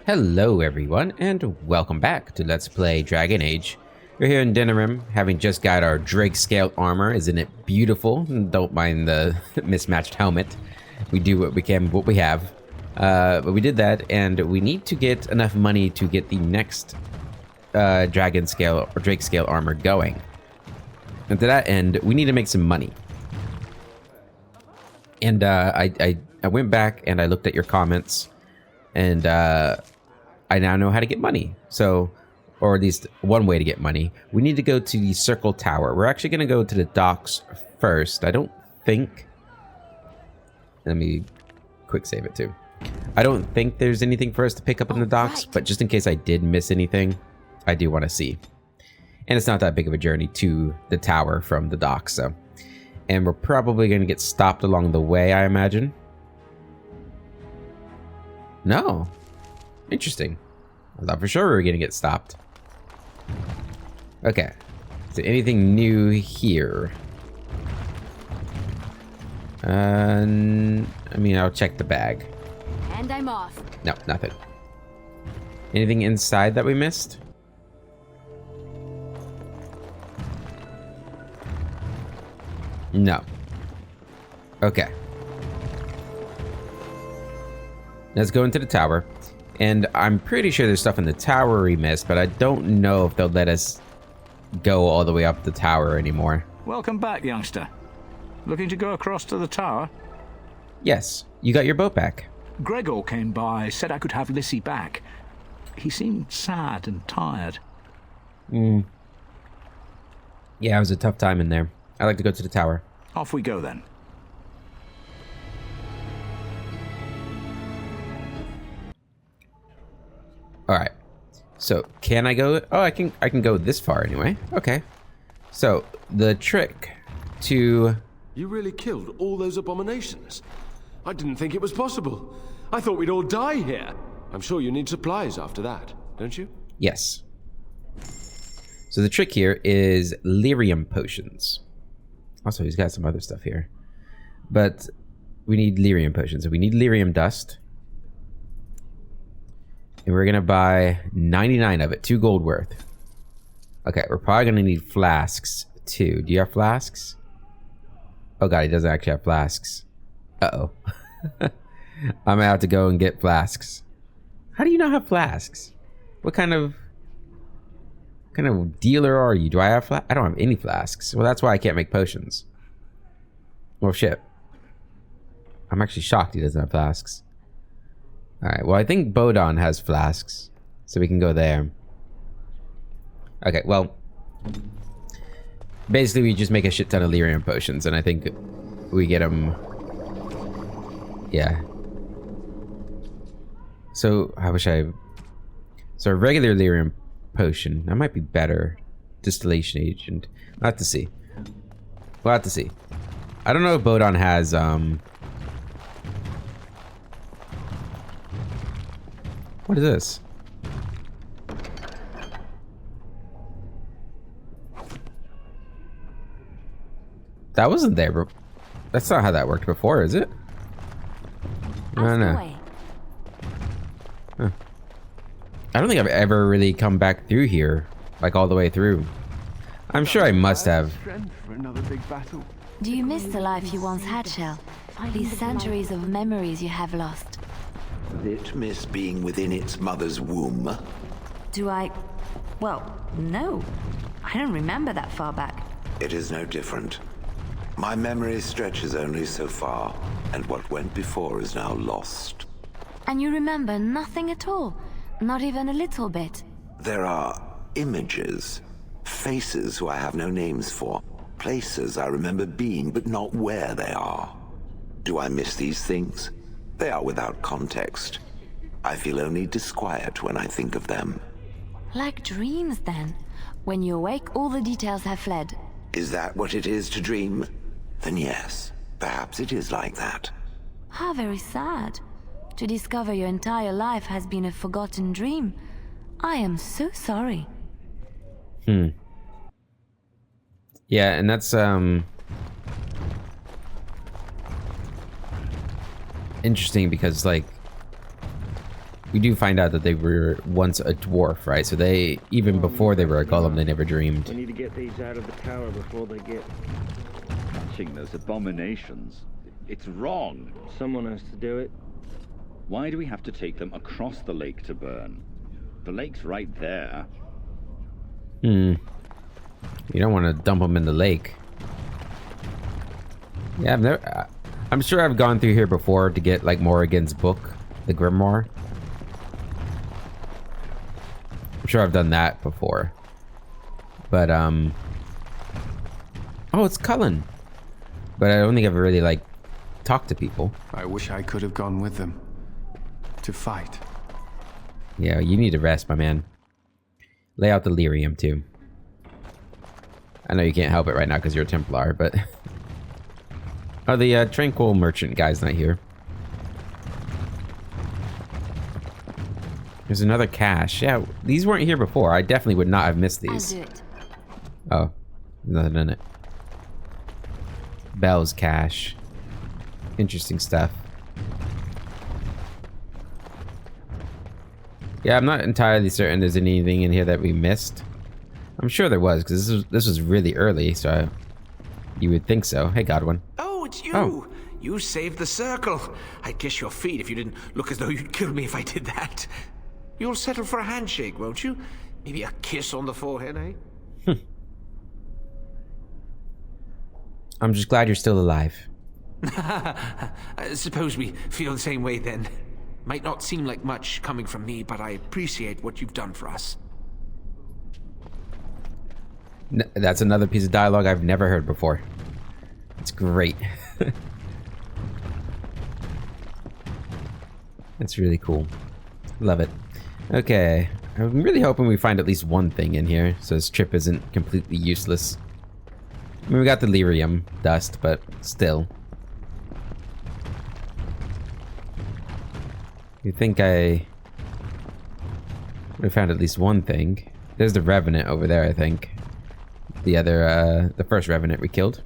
Hello everyone, and welcome back to Let's Play Dragon Age. We're here in Denerim, having just got our Drake scale armor. Isn't it beautiful? Don't mind the mismatched helmet. We do what we can with what we have. But we did that, and we need to get enough money to get the next dragon scale or Drake scale armor going. And to that end, we need to make some money. And I went back and I looked at your comments, and I now know how to get money. So, or at least one way to get money. We need to go to the Circle Tower. We're actually going to go to the docks first. I don't think... Let me quick save it too. I don't think there's anything for us to pick up in the docks, but just in case I did miss anything, I do want to see. And it's not that big of a journey to the tower from the docks, so... And we're probably going to get stopped along the way, I imagine. No. Interesting. I thought for sure we were going to get stopped. Okay. Is there anything new here? I mean, I'll check the bag. And I'm off. No, nothing. Anything inside that we missed? No. Okay. Let's go into the tower. And I'm pretty sure there's stuff in the tower we missed, but I don't know if they'll let us go all the way up the tower anymore. Welcome back, youngster. Looking to go across to the tower? Yes. You got your boat back. Gregor came by, said I could have Lissy back. He seemed sad and tired. Yeah, it was a tough time in there. I'd like to go to the tower. Off we go then. All right. So, can I go? Oh, I can go this far anyway. Okay. So, the trick to... You really killed all those abominations? I didn't think it was possible. I thought we'd all die here. I'm sure you need supplies after that, don't you? Yes. So the trick here is lyrium potions. Also, he's got some other stuff here. But we need lyrium potions. So we need lyrium dust. And we're going to buy 99 of it. 2 gold worth. Okay, we're probably going to need flasks too. Do you have flasks? Oh god, he doesn't actually have flasks. Uh-oh. I'm going to have to go and get flasks. How do you not have flasks? What kind of dealer are you? Do I have I don't have any flasks. Well, that's why I can't make potions. Well, shit. I'm actually shocked he doesn't have flasks. Alright, well, I think Bodon has flasks. So we can go there. Okay, well. Basically, we just make a shit ton of lyrium potions. And I think we get them... Yeah. So, I wish I... So, a regular lyrium potion. That might be better. Distillation agent. We'll have to see. We'll have to see. I don't know if Bodon has, What is this? That wasn't there, bro. That's not how that worked before, is it? No, no. Huh. I don't think I've ever really come back through here, like all the way through. I'm sure I must have. Do you miss the life you once had, Shell? These centuries of memories you have lost? Does it miss being within its mother's womb? Do I... Well, no. I don't remember that far back. It is no different. My memory stretches only so far, and what went before is now lost. And you remember nothing at all? Not even a little bit? There are images, faces who I have no names for, places I remember being but not where they are. Do I miss these things? They are without context. I feel only disquiet when I think of them. Like dreams, then. When you awake, all the details have fled. Is that what it is to dream? Then yes, perhaps it is like that. How very sad. To discover your entire life has been a forgotten dream. I am so sorry. Yeah, and that's, interesting because, like, we do find out that they were once a dwarf, right? So they, even before they were a golem, they never dreamed. We need to get these out of the tower before they get... Touching those abominations. It's wrong. Someone has to do it. Why do we have to take them across the lake to burn? The lake's right there. You don't want to dump them in the lake. Yeah, I'm sure I've gone through here before to get, like, Morrigan's book, the Grimoire. I'm sure I've done that before. But, oh, it's Cullen. But I don't think I've really, like, talked to people. I wish I could have gone with them. To fight. Yeah, you need to rest, my man. Lay out the lyrium, too. I know you can't help it right now because you're a Templar, but... oh, the Tranquil Merchant guy's not here. There's another cache. Yeah, these weren't here before. I definitely would not have missed these. I'll do it. Oh, there's nothing in it. Bell's cache. Interesting stuff. Yeah, I'm not entirely certain there's anything in here that we missed. I'm sure there was, because this was really early, so you would think so. Hey, Godwin. Oh, it's you! Oh. You saved the circle. I'd kiss your feet if you didn't look as though you'd kill me if I did that. You'll settle for a handshake, won't you? Maybe a kiss on the forehead, eh? I'm just glad you're still alive. Suppose we feel the same way then. Might not seem like much coming from me, but I appreciate what you've done for us. That's another piece of dialogue I've never heard before. It's great. That's really cool. Love it. Okay. I'm really hoping we find at least one thing in here, so this trip isn't completely useless. I mean, we got the lyrium dust, but still. You think I would have found at least one thing? There's the Revenant over there, I think. The other, the first Revenant we killed.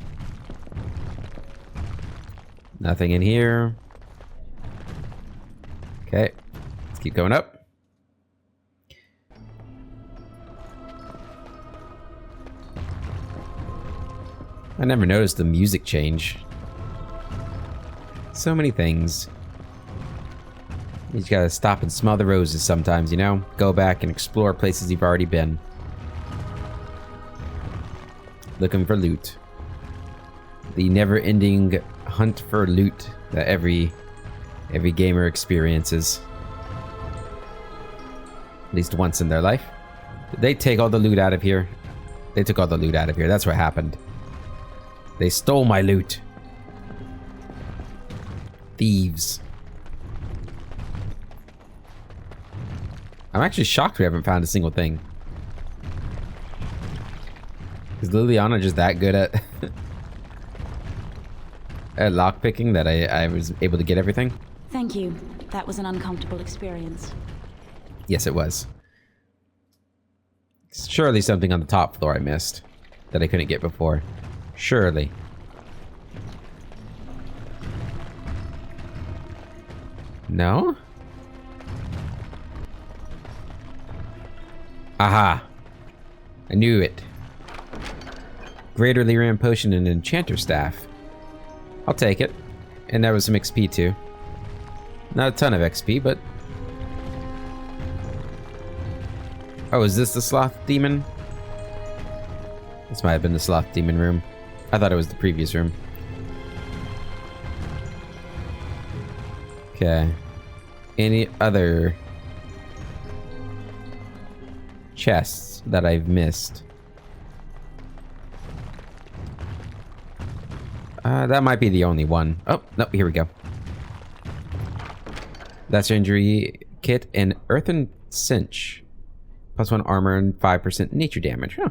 Nothing in here. Okay. Let's keep going up. I never noticed the music change. So many things. You just gotta stop and smell the roses sometimes, you know? Go back and explore places you've already been. Looking for loot. The never-ending hunt for loot that every gamer experiences. At least once in their life. Did they take all the loot out of here? They took all the loot out of here. That's what happened. They stole my loot. Thieves. I'm actually shocked we haven't found a single thing. Is Liliana just that good at at lockpicking that I was able to get everything? Thank you. That was an uncomfortable experience. Yes, it was. Surely something on the top floor I missed that I couldn't get before. Surely. No? Aha! I knew it. Greater Lyrium Potion and Enchanter Staff. I'll take it. And there was some XP too. Not a ton of XP, but... oh, is this the Sloth Demon? This might have been the Sloth Demon room. I thought it was the previous room. Okay. Any other chests that I've missed? That might be the only one. Oh, no, here we go. That's your injury kit and Earthen Cinch. +1 armor and 5% nature damage. Huh.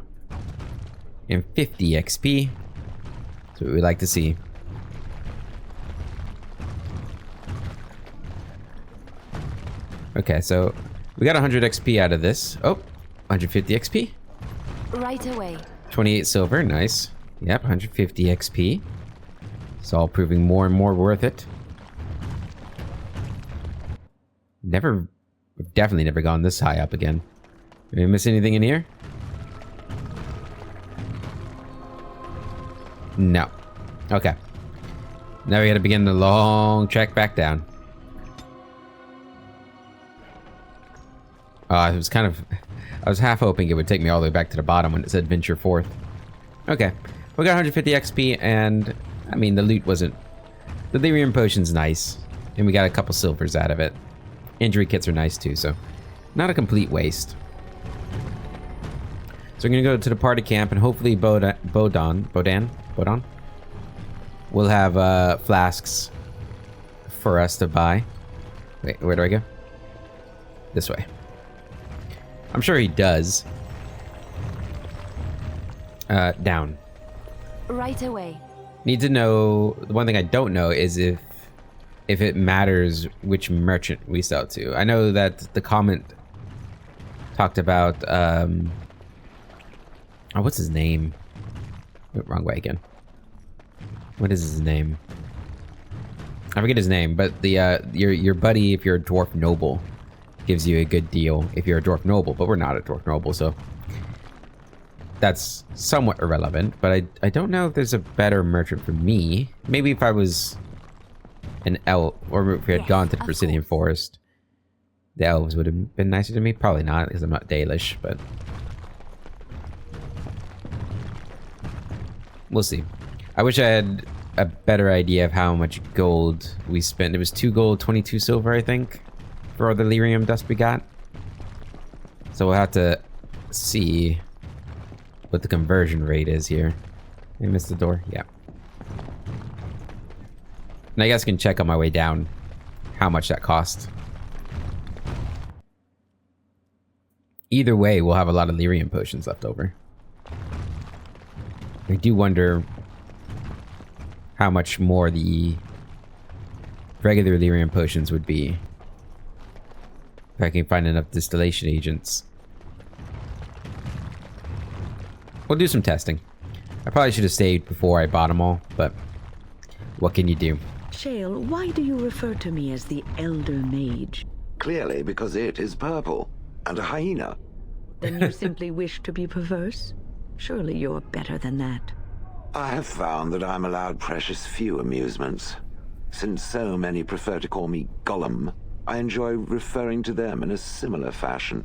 And 50 XP. That's what we like to see. Okay, so we got 100 XP out of this. Oh, 150 XP. Right away. 28 silver, nice. Yep, 150 XP. It's all proving more and more worth it. Never We've definitely never gone this high up again. Did I miss anything in here? No. Okay. Now we gotta begin the long trek back down. I was kind of... I was half hoping it would take me all the way back to the bottom when it said Venture Forth. Okay. We got 150 XP, and... I mean, the loot wasn't... The Lyrium Potion's nice. And we got a couple silvers out of it. Injury kits are nice, too, so... Not a complete waste. So we're gonna go to the party camp, and hopefully Bodan will have flasks for us to buy. Wait, where do I go? This way. I'm sure he does. Down. Right away. Need to know... The one thing I don't know is if it matters which merchant we sell to. I know that the comment talked about... Oh, what's his name? Wrong way again. What is his name? I forget his name, but the your buddy, if you're a dwarf noble, gives you a good deal if you're a dwarf noble, but we're not a dwarf noble, so that's somewhat irrelevant. But I don't know if there's a better merchant for me. Maybe if I was an elf, or if we had gone to the Brazilian forest, the elves would have been nicer to me. Probably not, because I'm not Dalish, but we'll see. I wish I had a better idea of how much gold we spent. It was 2 gold, 22 silver, I think, for all the lyrium dust we got. So we'll have to see what the conversion rate is here. I missed the door? Yeah. And I guess I can check on my way down how much that cost. Either way, we'll have a lot of lyrium potions left over. I do wonder how much more the regular lyrium potions would be if I can find enough distillation agents. We'll do some testing. I probably should have stayed before I bought them all, but what can you do? Shale, why do you refer to me as the Elder Mage? Clearly because it is purple and a hyena. Then you simply wish to be perverse? Surely you're better than that. I have found that I'm allowed precious few amusements. Since so many prefer to call me Gollum, I enjoy referring to them in a similar fashion.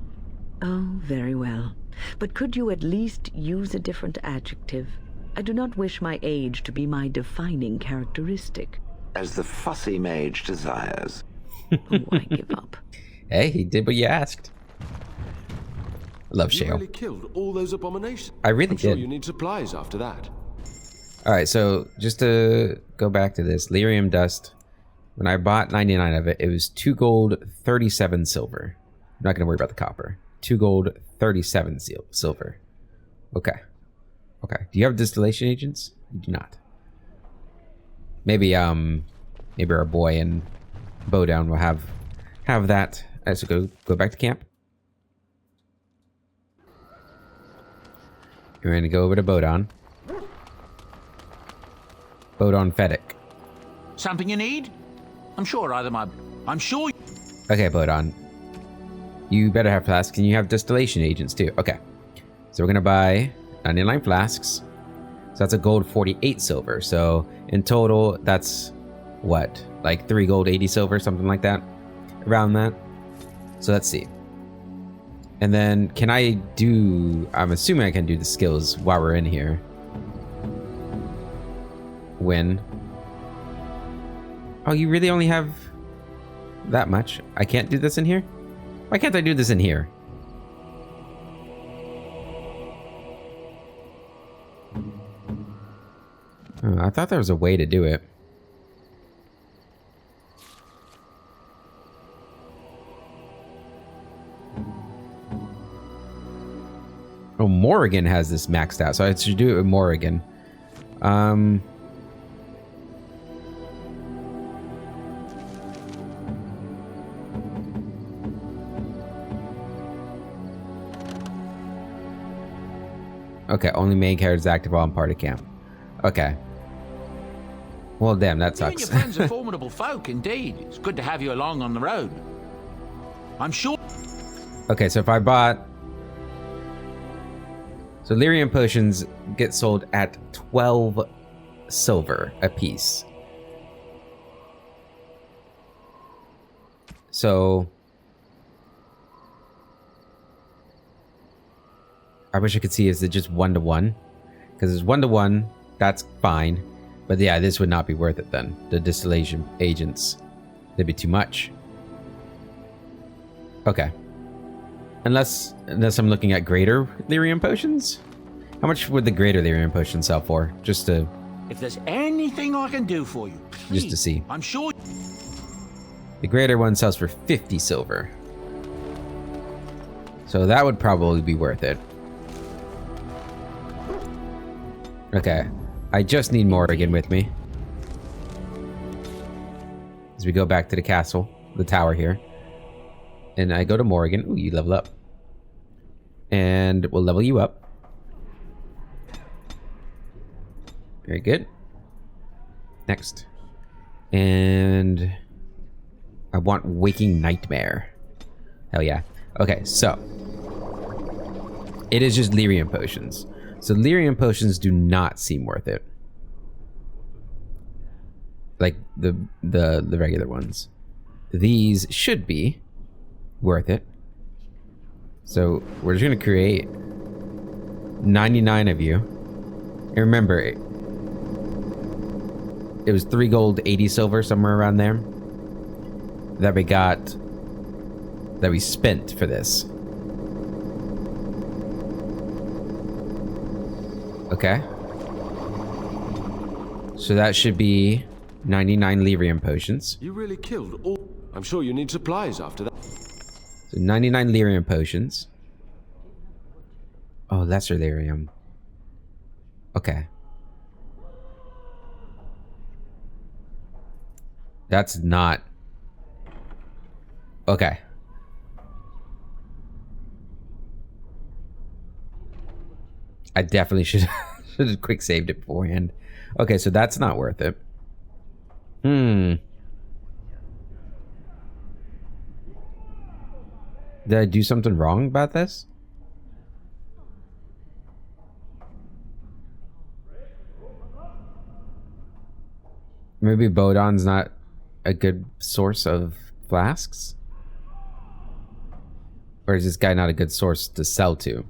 Oh, very well. But could you at least use a different adjective? I do not wish my age to be my defining characteristic. As the fussy mage desires. Oh, I give up. Hey, he did what you asked. I love Shale. You really killed all those abominations. I really I'm sure did. you need supplies after that. Alright, so just to go back to this, lyrium dust, when I bought 99 of it, it was 2 gold, 37 silver. I'm not going to worry about the copper. 2 gold, 37 silver. Okay. Okay. Do you have distillation agents? You do not. Maybe our boy in Bowdown will have that. Alright, so go back to camp. We're going to go over to Bowdown. Bowdown Fedek. Something you need? I'm sure Okay, Bowdown. You better have flasks, and you have distillation agents too. Okay. So we're gonna buy 99 flasks. So that's a gold, 48 silver. So in total, that's what? Like 3 gold, 80 silver, something like that? Around that. So let's see. And then can I do... I'm assuming I can do the skills while we're in here. When? Oh, you really only have that much? I can't do this in here? Why can't I do this in here? Oh, I thought there was a way to do it. Oh, Morrigan has this maxed out, so I should do it with Morrigan. Okay, only main characters active while in party camp. Okay. Well, damn, that sucks. You and your friends are formidable folk, indeed. It's good to have you along on the road. I'm sure. Okay, so if I bought... So lyrium potions get sold at 12 silver a piece. So... I wish I could see, is it just 1-to-1? Because it's 1-to-1, that's fine. But yeah, this would not be worth it then. The distillation agents, they'd be too much. Okay. Unless I'm looking at greater lyrium potions? How much would the greater lyrium potion sell for? Just to... If there's anything I can do for you, please, just to see. I'm sure. The greater one sells for 50 silver. So that would probably be worth it. Okay. I just need Morrigan with me. As we go back to the castle, the tower here. And I go to Morrigan. Ooh, you level up. And we'll level you up. Very good. Next. And I want Waking Nightmare. Hell yeah. Okay, so it is just lyrium potions. So lyrium potions do not seem worth it. Like the regular ones. These should be worth it. So we're just gonna create 99 of you. And remember, it was 3 gold, 80 silver, somewhere around there, that we spent for this. Okay. So that should be 99 lyrium potions. You really killed all... I'm sure you need supplies after that. So 99 lyrium potions. Oh, lesser lyrium. Okay. That's not... Okay. I definitely should have quick saved it beforehand. Okay, so that's not worth it. Did I do something wrong about this? Maybe Bodon's not a good source of flasks? Or is this guy not a good source to sell to?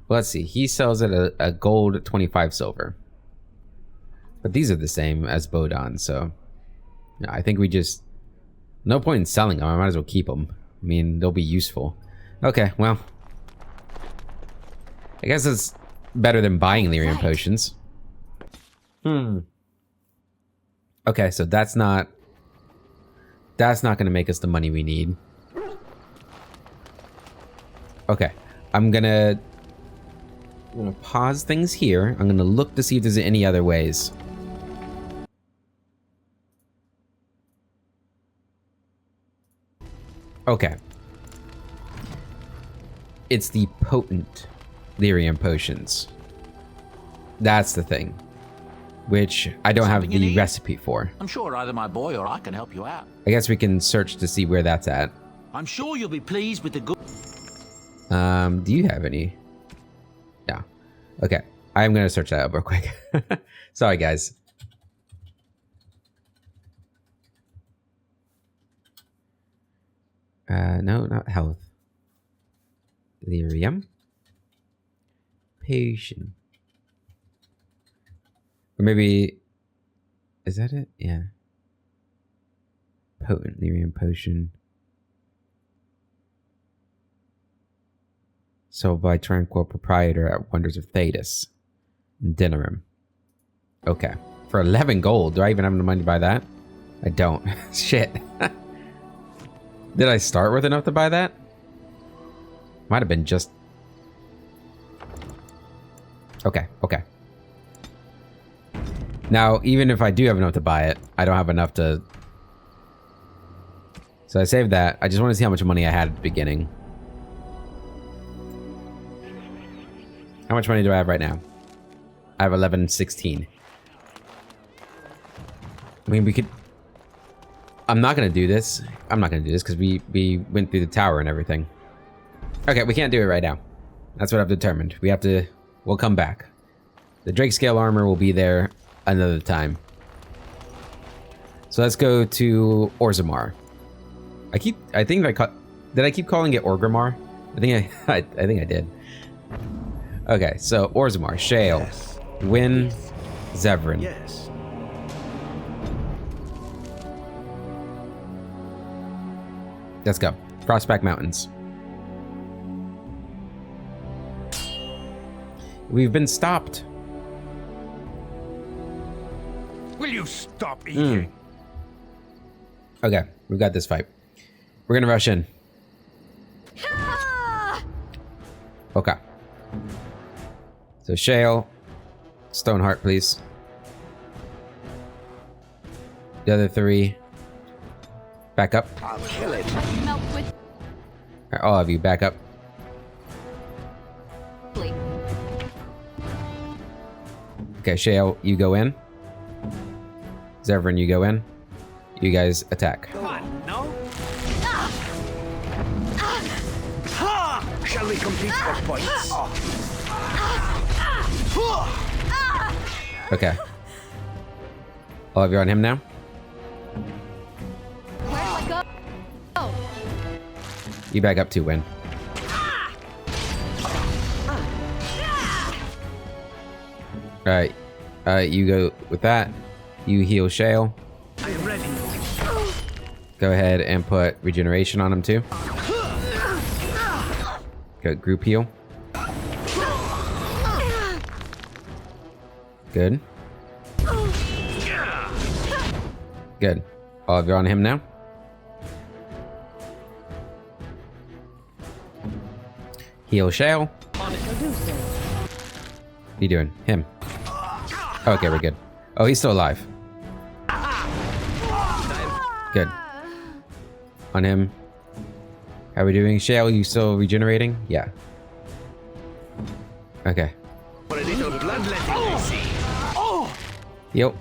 Let's see. He sells at a gold 25 silver. But these are the same as Bodon, so... Yeah, I think we just... No point in selling them. I might as well keep them. I mean, they'll be useful. Okay, well... I guess it's better than buying lyrium potions. Okay, so that's not... That's not going to make us the money we need. Okay. I'm gonna pause things here. I'm gonna look to see if there's any other ways. Okay. It's the potent lyrium potions. That's the thing. Which I don't have the recipe for. I'm sure either my boy or I can help you out. I guess we can search to see where that's at. I'm sure you'll be pleased with the good... Do you have any? No. Okay. I'm gonna search that up real quick. Sorry, guys. No, not health. Lyrium. Potion. Or maybe... Is that it? Yeah. Potent lyrium potion. Sold by Tranquil Proprietor at Wonders of Thetis. Dinarum. Okay. For 11 gold. Do I even have the money to buy that? I don't. Shit. Did I start with enough to buy that? Might have been just... Okay, okay. Now, even if I do have enough to buy it, I don't have enough to... So I saved that. I just want to see how much money I had at the beginning. How much money do I have right now? I have 11.16. I mean, we could... I'm not gonna do this. I'm not gonna do this because we went through the tower and everything. Okay, we can't do it right now. That's what I've determined. We'll come back. The Drake scale armor will be there another time. So let's go to Orzammar. Did I keep calling it Orzammar? I think I did. Okay, so Orzammar, Shale, Yes. Wynn, Zevran. Yes. Let's go. Frostback Mountains. We've been stopped. Will you stop eating? Okay, we've got this fight. We're gonna rush in. Okay. So Shale, Stoneheart, please. The other three, back up. I'll kill it. Alright, all of you, back up. Okay, Shale, you go in. Zevran, you go in. You guys attack. Come on, no? Shall we complete for points? Okay. All of you on him now? You back up too, Win. Alright. You go with that. You heal Shale. I am ready. Go ahead and put regeneration on him too. Go group heal. Good. Good. All of you on him now? Heal Shale. What are you doing? Him. Okay, we're good. Oh, he's still alive. Good. On him. How are we doing? Shale, you still regenerating? Yeah. Okay. For a little bloodletting, I see. Yep.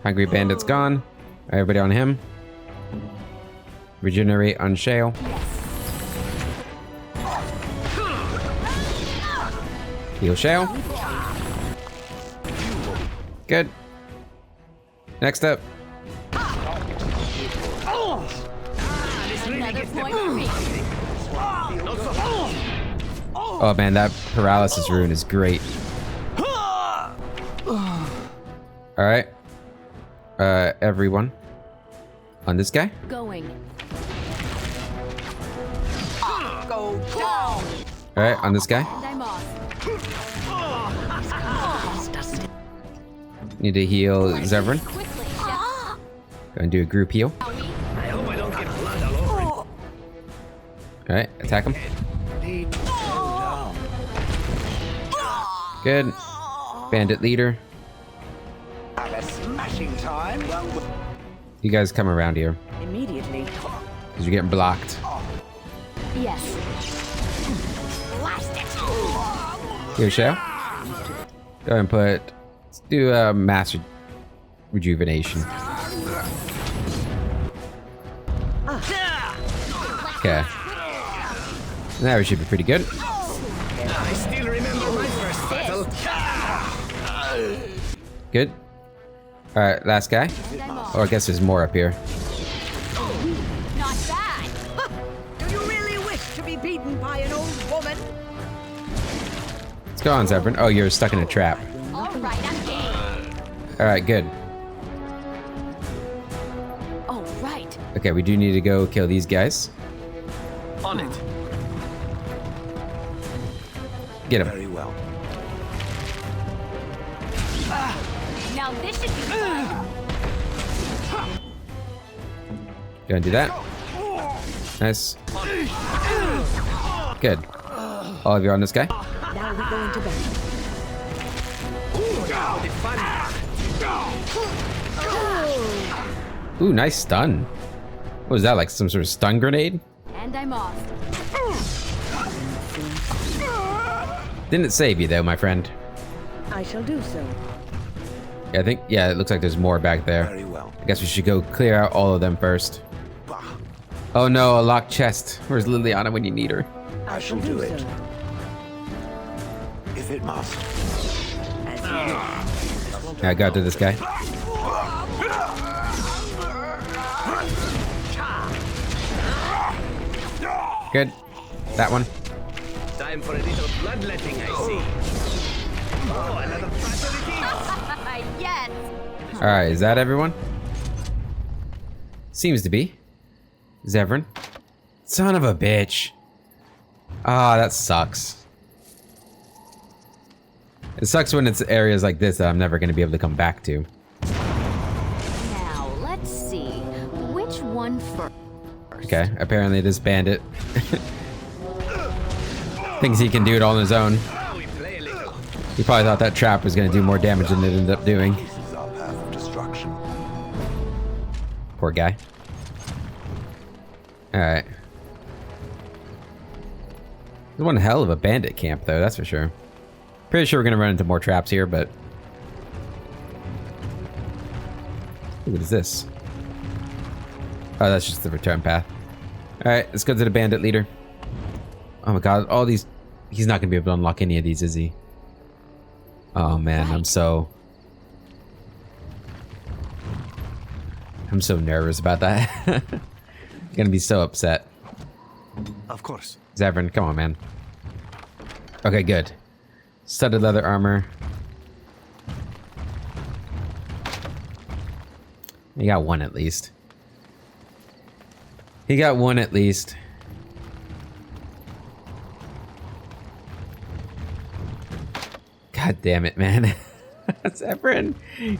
Hungry Bandit's gone. Everybody on him. Regenerate on Shale. Heal Shale. Good. Next up. Oh man, that paralysis rune is great. Alright. Everyone. On this guy? Going. Go down. Alright, on this guy. I'm off. Need to heal Zevran. Go and do a group heal. I hope I don't get blood all over. Alright, attack him. Good. Bandit leader. Have a smashing time. You guys come around here. Immediately. Because you're getting blocked. Yes. Here, Shale. Go ahead and put... Let's do a master rejuvenation. Okay. Now we should be pretty good. I still remember my first battle. Good. Alright, last guy. Oh, I guess there's more up here. Not bad. Do you really wish to be beaten by an old woman? What's going on, Zevran? Oh, you're stuck in a trap. All right, I'm game. Alright, good. All right. Okay, we do need to go kill these guys. On it. Get him. Very well. Now this should be fun. Go and do that. Nice. Good. All of you on this guy? Now we go into battle. Ooh, nice stun. What was that, like some sort of stun grenade? And I'm off. Didn't save you though, my friend. I shall do so. Yeah, I think, yeah, it looks like there's more back there. Very well. I guess we should go clear out all of them first. Oh no, a locked chest. Where's Liliana when you need her? I shall do it. so. If it must. Yeah, I got to this guy. Good. That one. Time for a little bloodletting, I see. Oh, another fatality. Yes! Alright, is that everyone? Seems to be. Zevran. Son of a bitch. Ah, that sucks. It sucks when it's areas like this that I'm never going to be able to come back to. Now, let's see. Which one first? Okay, apparently this bandit thinks he can do it all on his own. He probably thought that trap was going to do more damage than it ended up doing. This is our path of destruction. Poor guy. Alright. There's one hell of a bandit camp, though, that's for sure. Pretty sure we're going to run into more traps here, but... Ooh, what is this? Oh, that's just the return path. Alright, let's go to the bandit leader. Oh my god, all these... He's not going to be able to unlock any of these, is he? Oh man, I'm so nervous about that. Gonna be so upset. Of course. Zevran, come on, man. Okay, good. Studded leather armor. He got one at least. He got one at least. God damn it, man. Zevran,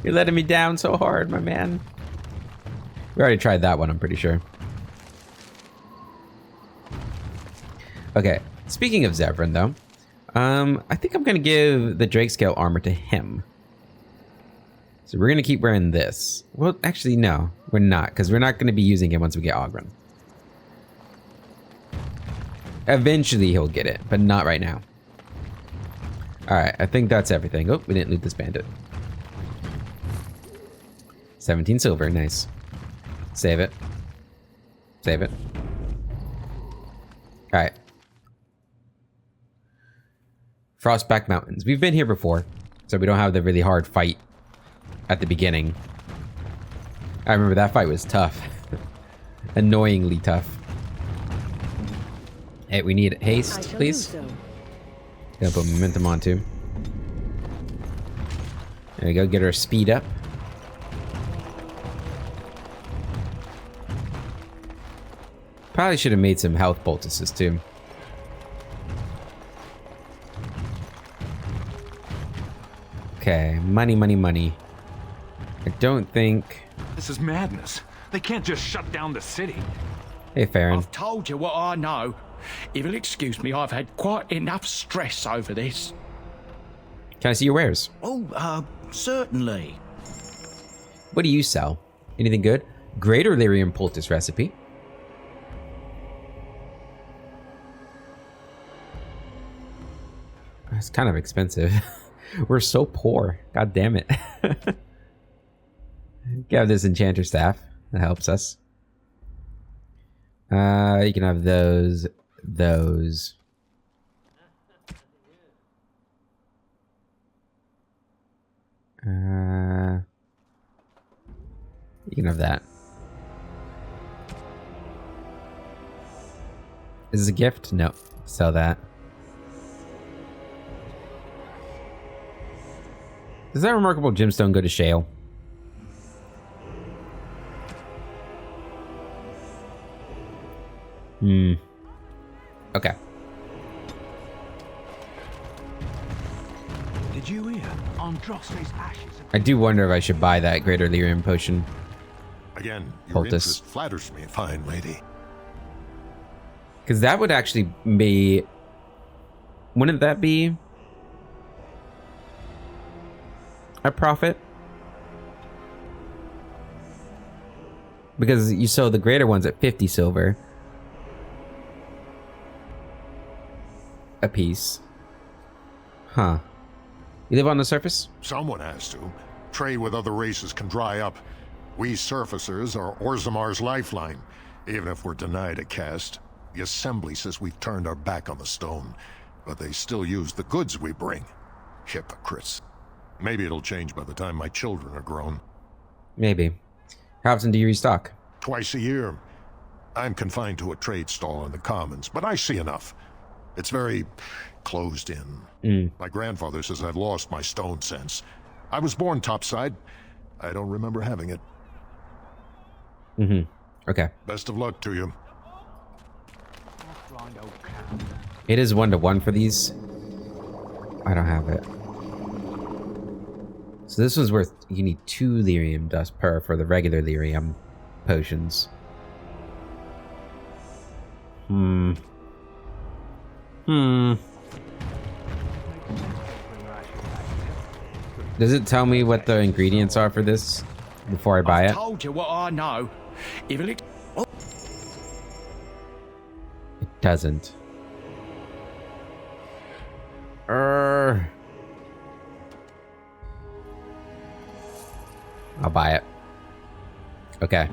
you're letting me down so hard, my man. We already tried that one, I'm pretty sure. Okay, speaking of Zevran, though, I think I'm going to give the Drake Scale armor to him. So we're going to keep wearing this. Well, actually, no, we're not, because we're not going to be using it once we get Oghren. Eventually, he'll get it, but not right now. Alright, I think that's everything. Oh, we didn't loot this bandit. 17 silver, nice. Save it. Save it. Alright. Frostback Mountains. We've been here before, so we don't have the really hard fight at the beginning. I remember that fight was tough. Annoyingly tough. Hey, we need haste, please. Gonna put momentum on too. There we go, get our speed up. Probably should have made some health poultices too. Okay, money, money, money. I don't think... This is madness. They can't just shut down the city. Hey, Farron. I've told you what I know. If you'll excuse me, I've had quite enough stress over this. Can I see your wares? Oh, certainly. What do you sell? Anything good? Greater lyrium poultice recipe. It's kind of expensive. We're so poor. God damn it. You have this enchanter staff. That helps us. You can have those. Those. You can have that. Is this a gift? No. Sell that. Does that remarkable gemstone go to Shale? Okay. Did you hear? Androsse's ashes. I do wonder if I should buy that greater lyrium potion. Again, your Poultice. interest flatters me, fine lady. Because that would actually be... Wouldn't that be... a profit? Because you sell the greater ones at 50 silver. A piece. Huh. You live on the surface? Someone has to. trade with other races can dry up. We surfacers are Orzammar's lifeline. Even if we're denied a caste, the Assembly says we've turned our back on the stone, but they still use the goods we bring. Hypocrites. Maybe it'll change by the time my children are grown. Maybe. How often do you restock? Twice a year. I'm confined to a trade stall in the Commons, but I see enough. It's very closed in. My grandfather says I've lost my stone sense. I was born topside. I don't remember having it. Okay. Best of luck to you. It is 1-to-1 for these. I don't have it. So this was worth... You need 2 lyrium dust per for the regular lyrium potions. Does it tell me what the ingredients are for this before I buy it? I told you what I know. Even it... It doesn't. I'll buy it. Okay.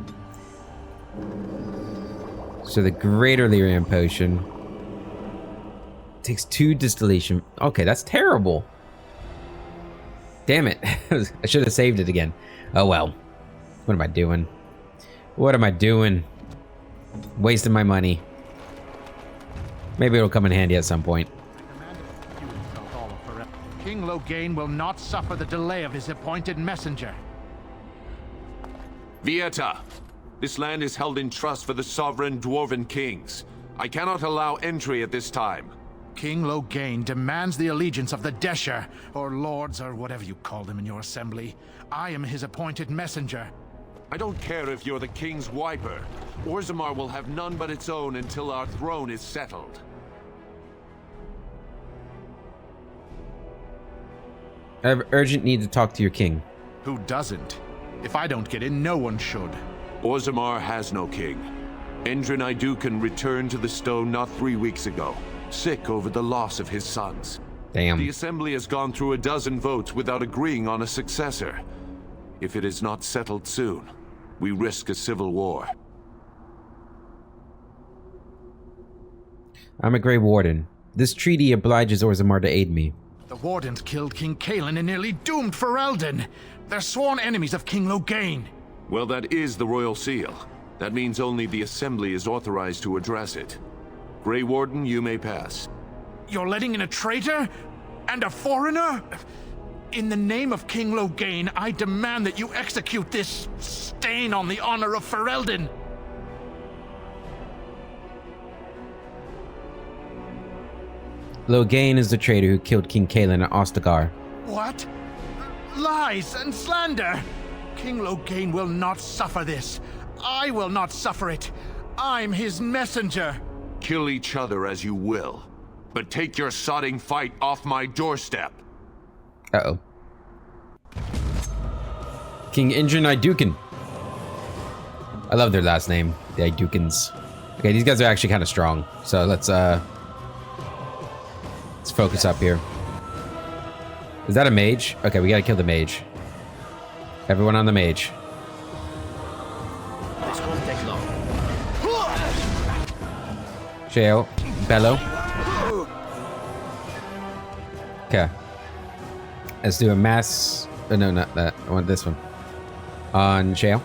So the greater lyrium potion takes 2 distillation. Okay, that's terrible. Damn it. I should have saved it again. Oh well. What am I doing? What am I doing? Wasting my money. Maybe it'll come in handy at some point. King Loghain will not suffer the delay of his appointed messenger. Vieta, this land is held in trust for the sovereign dwarven kings. I cannot allow entry at this time. King Loghain demands the allegiance of the Desher, or lords, or whatever you call them in your assembly. I am his appointed messenger. I don't care if you're the king's wiper. Orzammar will have none but its own until our throne is settled. I have urgent need to talk to your king. Who doesn't? If I don't get in, no one should. Orzammar has no king. Endrin Idukan returned to the stone not 3 weeks ago, sick over the loss of his sons. Damn. The Assembly has gone through a dozen votes without agreeing on a successor. If it is not settled soon, we risk a civil war. I'm a Grey Warden. This treaty obliges Orzammar to aid me. The Wardens killed King Cailan and nearly doomed Ferelden. They're sworn enemies of King Loghain. Well, that is the Royal Seal. That means only the Assembly is authorized to address it. Grey Warden, you may pass. You're letting in a traitor? And a foreigner? In the name of King Loghain, I demand that you execute this stain on the honor of Ferelden. Loghain is the traitor who killed King Cailan at Ostagar. What? Lies and slander! King Loghain will not suffer this. I will not suffer it. I'm his messenger. Kill each other as you will, but take your sodding fight off my doorstep. Uh-oh. King Endrin Idukan. I love their last name, the Idukans. Okay, these guys are actually kind of strong, so let's focus up here. Is that a mage? Okay, we gotta kill the mage. Everyone on the mage. This won't take long. Shale, Bellow. Okay. Let's do a mass... Oh, no, not that. I want this one. On Shale.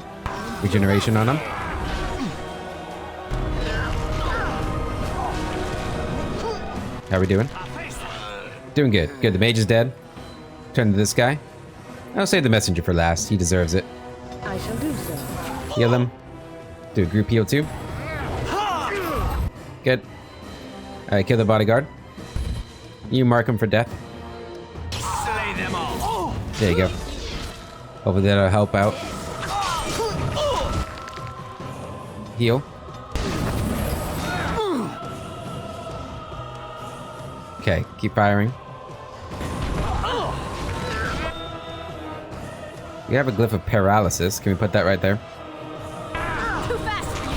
Regeneration on him. How are we doing? Doing good. Good. The mage is dead. Turn to this guy. I'll save the messenger for last. He deserves it. I shall do so. Heal him. Do a group heal too. Good. Alright, kill the bodyguard. You mark him for death. Slay them all. There you go. Hopefully that'll help out. Heal. Okay, keep firing. We have a glyph of paralysis. Can we put that right there? Too fast for you.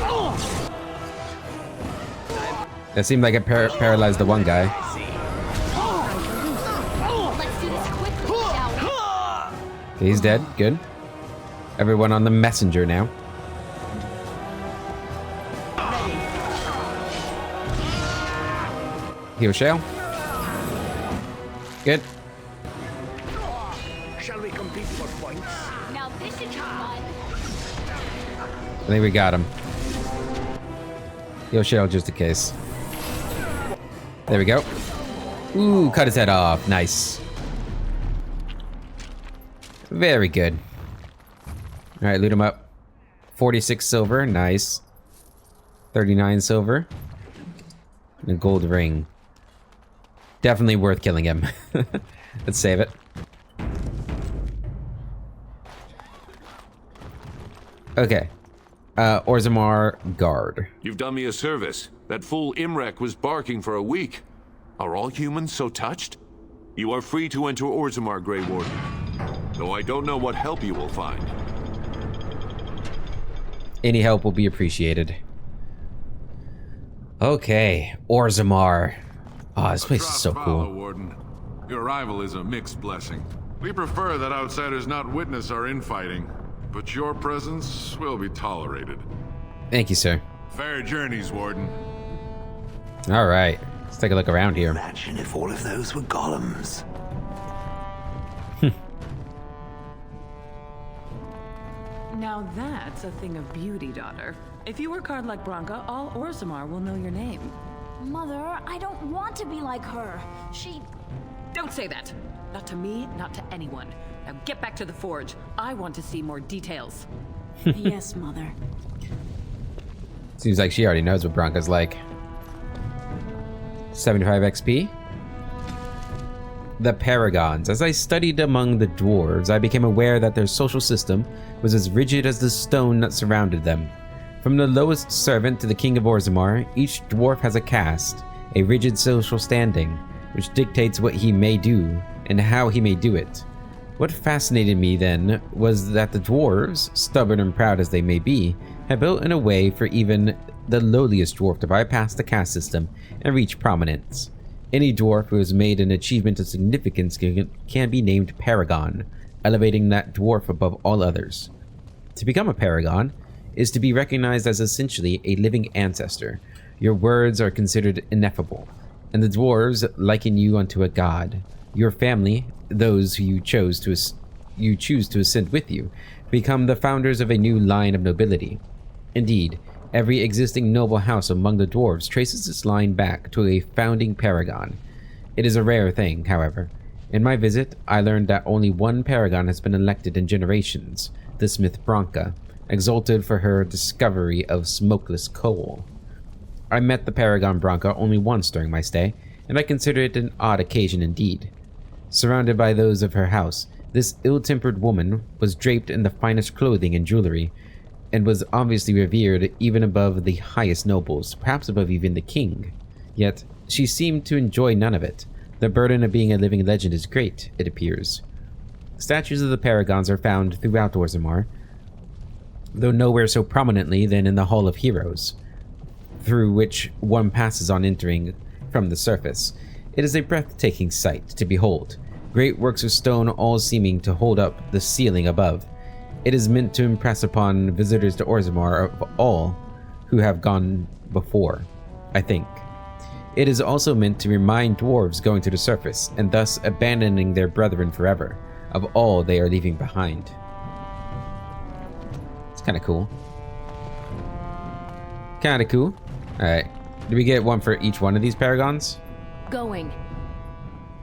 That seemed like it paralyzed the one guy. Let's do this quickly, shall we? He's dead. Good. Everyone on the messenger now. Heal Shale. Good. Shall we compete for points? Now this is fun. I think we got him. Heal Shale just in case. There we go. Ooh, cut his head off. Nice. Very good. Alright, loot him up. 46 silver. Nice. 39 silver. And a gold ring. Definitely worth killing him. Let's save it. Okay. Orzammar guard. You've done me a service. That fool Imrek was barking for a week. Are all humans so touched? You are free to enter Orzammar, Grey Warden. Though I don't know what help you will find. Any help will be appreciated. Okay, Orzammar. Oh, this place is so cool. Warden. Your arrival is a mixed blessing. We prefer that outsiders not witness our infighting, but your presence will be tolerated. Thank you, sir. Fair journeys, Warden. All right, let's take a look around here. Imagine if all of those were golems. Now that's a thing of beauty, daughter. If you work hard like Branka, all Orzammar will know your name. Mother, I don't want to be like her. She... Don't say that. Not to me, not to anyone. Now get back to the forge. I want to see more details. Yes, Mother. Seems like she already knows what Branka's like. 75 XP. The Paragons. As I studied among the dwarves, I became aware that their social system was as rigid as the stone that surrounded them. From the lowest servant to the king of Orzammar, each dwarf has a caste, a rigid social standing, which dictates what he may do and how he may do it. What fascinated me then was that the dwarves, stubborn and proud as they may be, have built in a way for even the lowliest dwarf to bypass the caste system and reach prominence. Any dwarf who has made an achievement of significance can be named Paragon, elevating that dwarf above all others. To become a Paragon is to be recognized as essentially a living ancestor. Your words are considered ineffable, and the dwarves liken you unto a god. Your family, those who you choose to ascend with you, become the founders of a new line of nobility. Indeed, every existing noble house among the dwarves traces its line back to a founding paragon. It is a rare thing, however. In my visit, I learned that only one paragon has been elected in generations, the smith Branka, exalted for her discovery of smokeless coal. I met the paragon Branka only once during my stay, and I consider it an odd occasion indeed. Surrounded by those of her house, this ill-tempered woman was draped in the finest clothing and jewelry, and was obviously revered even above the highest nobles, perhaps above even the king. Yet, she seemed to enjoy none of it. The burden of being a living legend is great, it appears. Statues of the Paragons are found throughout Orzammar, though nowhere so prominently than in the Hall of Heroes, through which one passes on entering from the surface. It is a breathtaking sight to behold, great works of stone all seeming to hold up the ceiling above. It is meant to impress upon visitors to Orzammar of all who have gone before, I think. It is also meant to remind dwarves going to the surface, and thus abandoning their brethren forever, of all they are leaving behind. It's kind of cool. Kind of cool. Alright. Do we get one for each one of these Paragons? Going.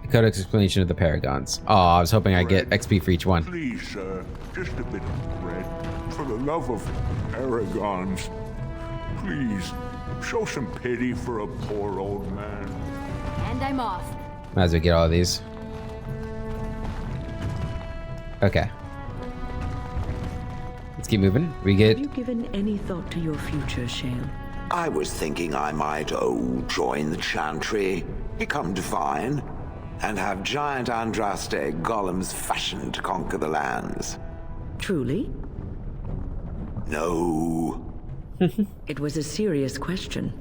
The Codex explanation of the Paragons. Oh, I was hoping I'd get XP for each one. Please, sir, just a bit of bread. For the love of Paragons, please, show some pity for a poor old man. And I'm off. Might as well get all of these. Okay. Let's keep moving. We get... Have you given any thought to your future, Shale? I was thinking I might, join the Chantry, become divine, and have giant Andraste golems fashioned to conquer the lands. Truly? No. It was a serious question.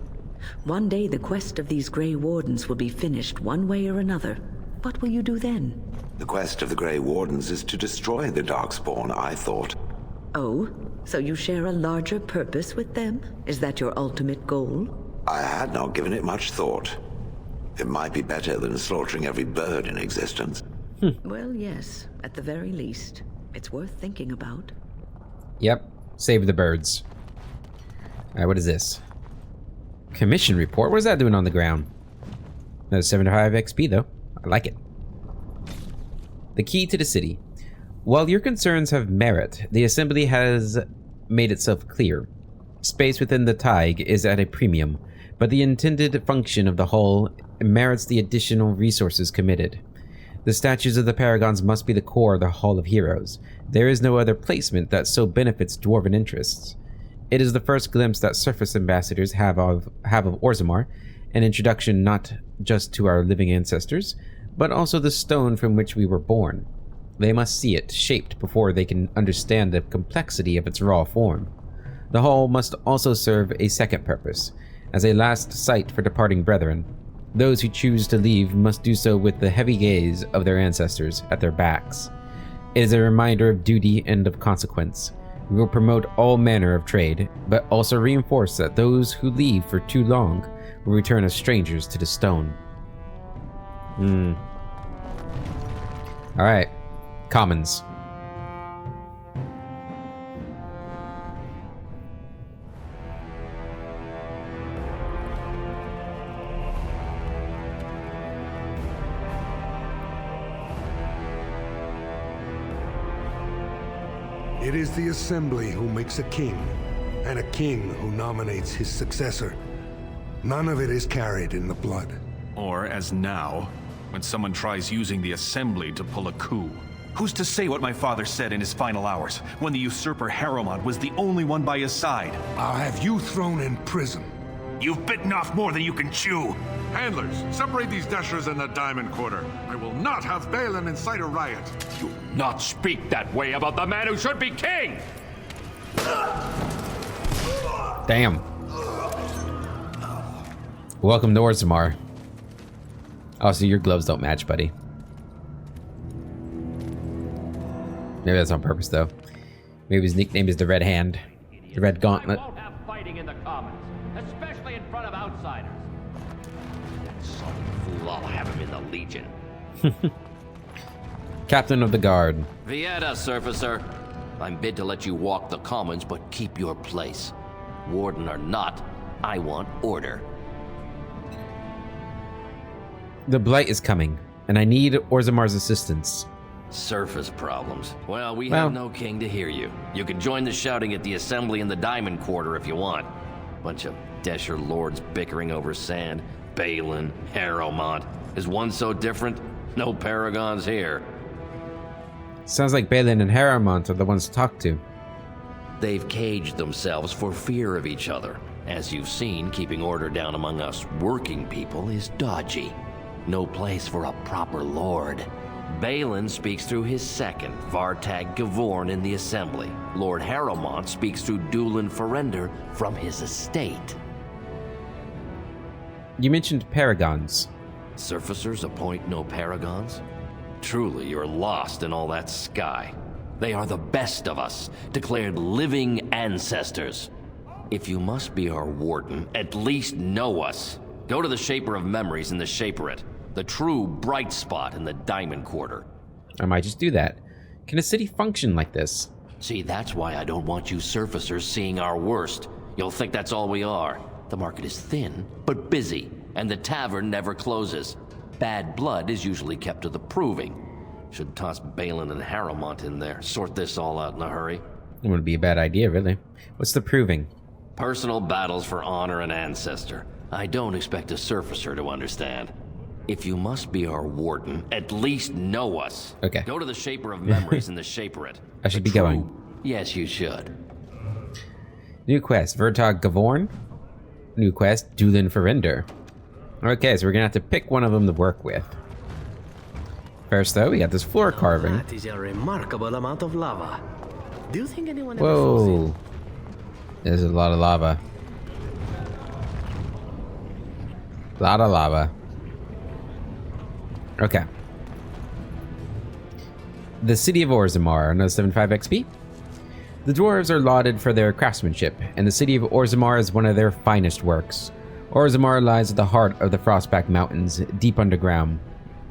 One day the quest of these Grey Wardens will be finished one way or another. What will you do then? The quest of the Grey Wardens is to destroy the Darkspawn, I thought. Oh, so you share a larger purpose with them? Is that your ultimate goal? I had not given it much thought. It might be better than slaughtering every bird in existence. Well, yes, at the very least. It's worth thinking about. Yep. Save the birds. Alright, what is this? Commission report? What is that doing on the ground? Another 75 XP, though. I like it. The key to the city. While your concerns have merit, the Assembly has made itself clear. Space within the Tig is at a premium, but the intended function of the Hall merits the additional resources committed. The statues of the Paragons must be the core of the Hall of Heroes. There is no other placement that so benefits dwarven interests. It is the first glimpse that surface ambassadors have of Orzammar, an introduction not just to our living ancestors, but also the stone from which we were born. They must see it shaped before they can understand the complexity of its raw form. The hall must also serve a second purpose, as a last sight for departing brethren. Those who choose to leave must do so with the heavy gaze of their ancestors at their backs. It is a reminder of duty and of consequence. We will promote all manner of trade, but also reinforce that those who leave for too long will return as strangers to the stone. Alright. Commons. It is the Assembly who makes a king, and a king who nominates his successor. None of it is carried in the blood. Or, as now, when someone tries using the Assembly to pull a coup. Who's to say what my father said in his final hours, when the usurper Harrowmont was the only one by his side? I'll have you thrown in prison. You've bitten off more than you can chew. Handlers, separate these dashers in the Diamond Quarter. I will not have Balin incite a riot. Do not speak that way about the man who should be king! Damn. Welcome to Orzammar. Oh, so your gloves don't match, buddy. Maybe that's on purpose, though. Maybe his nickname is the Red Hand. The Red Gauntlet. I won't have fighting in the Commons, especially in front of outsiders. That son of a fool, I'll have him in the Legion. Captain of the Guard. Vieta, Surfacer. I'm bid to let you walk the Commons, but keep your place. Warden or not, I want order. The Blight is coming, and I need Orzammar's assistance. Surface problems. Well, we have no king to hear you. You can join the shouting at the Assembly in the Diamond Quarter if you want. Bunch of Desher lords bickering over sand. Balin, Harrowmont. Is one so different? No paragons here. Sounds like Balin and Harrowmont are the ones to talk to. They've caged themselves for fear of each other. As you've seen, keeping order down among us working people is dodgy. No place for a proper lord. Balin speaks through his second, Vartag Gavorn, in the Assembly. Lord Harrowmont speaks through Dulin Ferender from his estate. You mentioned paragons. Surfacers appoint no paragons? Truly, you're lost in all that sky. They are the best of us, declared living ancestors. If you must be our warden, at least know us. Go to the Shaper of Memories in the Shaperate, the true bright spot in the Diamond Quarter. I might just do that. Can a city function like this? See, that's why I don't want you surfacers seeing our worst. You'll think that's all we are. The market is thin, but busy, and the tavern never closes. Bad blood is usually kept to the proving. Should toss Balin and Harrowmont in there, sort this all out in a hurry. It wouldn't be a bad idea, really. What's the proving? Personal battles for honor and ancestor. I don't expect a surfacer to understand. If you must be our warden, at least know us. Okay. Go to the Shaper of Memories in the Shaperate. I should be going. Yes, you should. New quest, Vartag Gavorn. New quest, Dulin Ferender. Okay, so we're gonna have to pick one of them to work with. First, though, we got this floor carving. That is a remarkable amount of lava. Do you think anyone ever Whoa. There's a lot of lava. Lot of lava. Okay. The city of Orzammar, another 75 XP. The dwarves are lauded for their craftsmanship, and the city of Orzammar is one of their finest works. Orzammar lies at the heart of the Frostback Mountains, deep underground.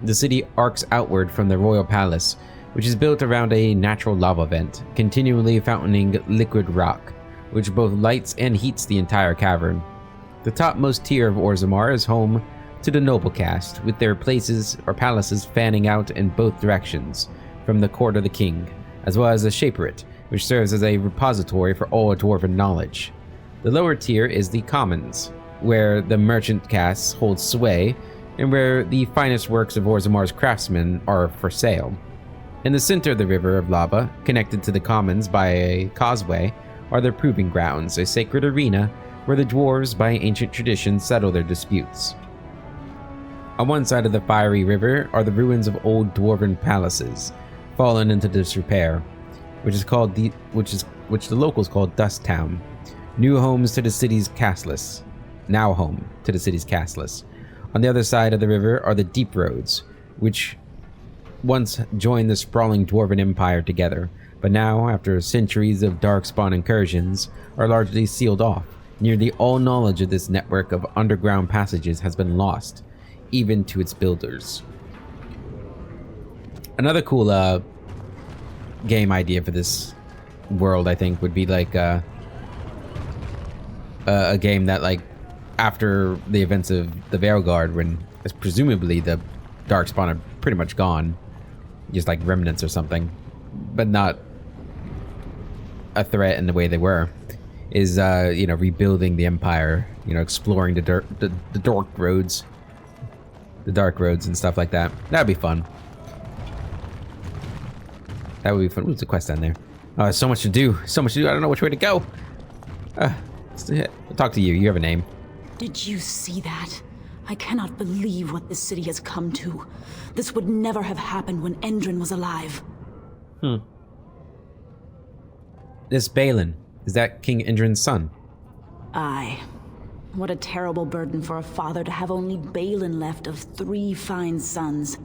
The city arcs outward from the royal palace, which is built around a natural lava vent, continually fountaining liquid rock, which both lights and heats the entire cavern. The topmost tier of Orzammar is home to the noble caste, with their places or palaces fanning out in both directions from the court of the king, as well as the Shaperate, which serves as a repository for all dwarven knowledge. The lower tier is the commons, where the merchant castes hold sway, and where the finest works of Orzammar's craftsmen are for sale. In the center of the river of lava, connected to the commons by a causeway, are the proving grounds, a sacred arena where the dwarves, by ancient tradition, settle their disputes. On one side of the fiery river are the ruins of old dwarven palaces, fallen into disrepair, which the locals call Dust Town. Now home to the city's castless. On the other side of the river are the Deep Roads, which once joined the sprawling dwarven empire together, but now, after centuries of darkspawn incursions, are largely sealed off. Nearly all knowledge of this network of underground passages has been lost, even to its builders. Another cool game idea for this world, I think, would be like a game that, like, after the events of the Veilguard, when presumably the Darkspawn are pretty much gone, just like remnants or something, but not a threat in the way they were, is rebuilding the empire, exploring the dark roads and stuff like that. That'd be fun. That would be fun. What's the quest down there? So much to do. I don't know which way to go. I'll talk to you. You have a name. Did you see that? I cannot believe what this city has come to. This would never have happened when Endrin was alive. This Balin, is that King Endrin's son? Aye. What a terrible burden for a father to have only Balin left of 3 fine sons.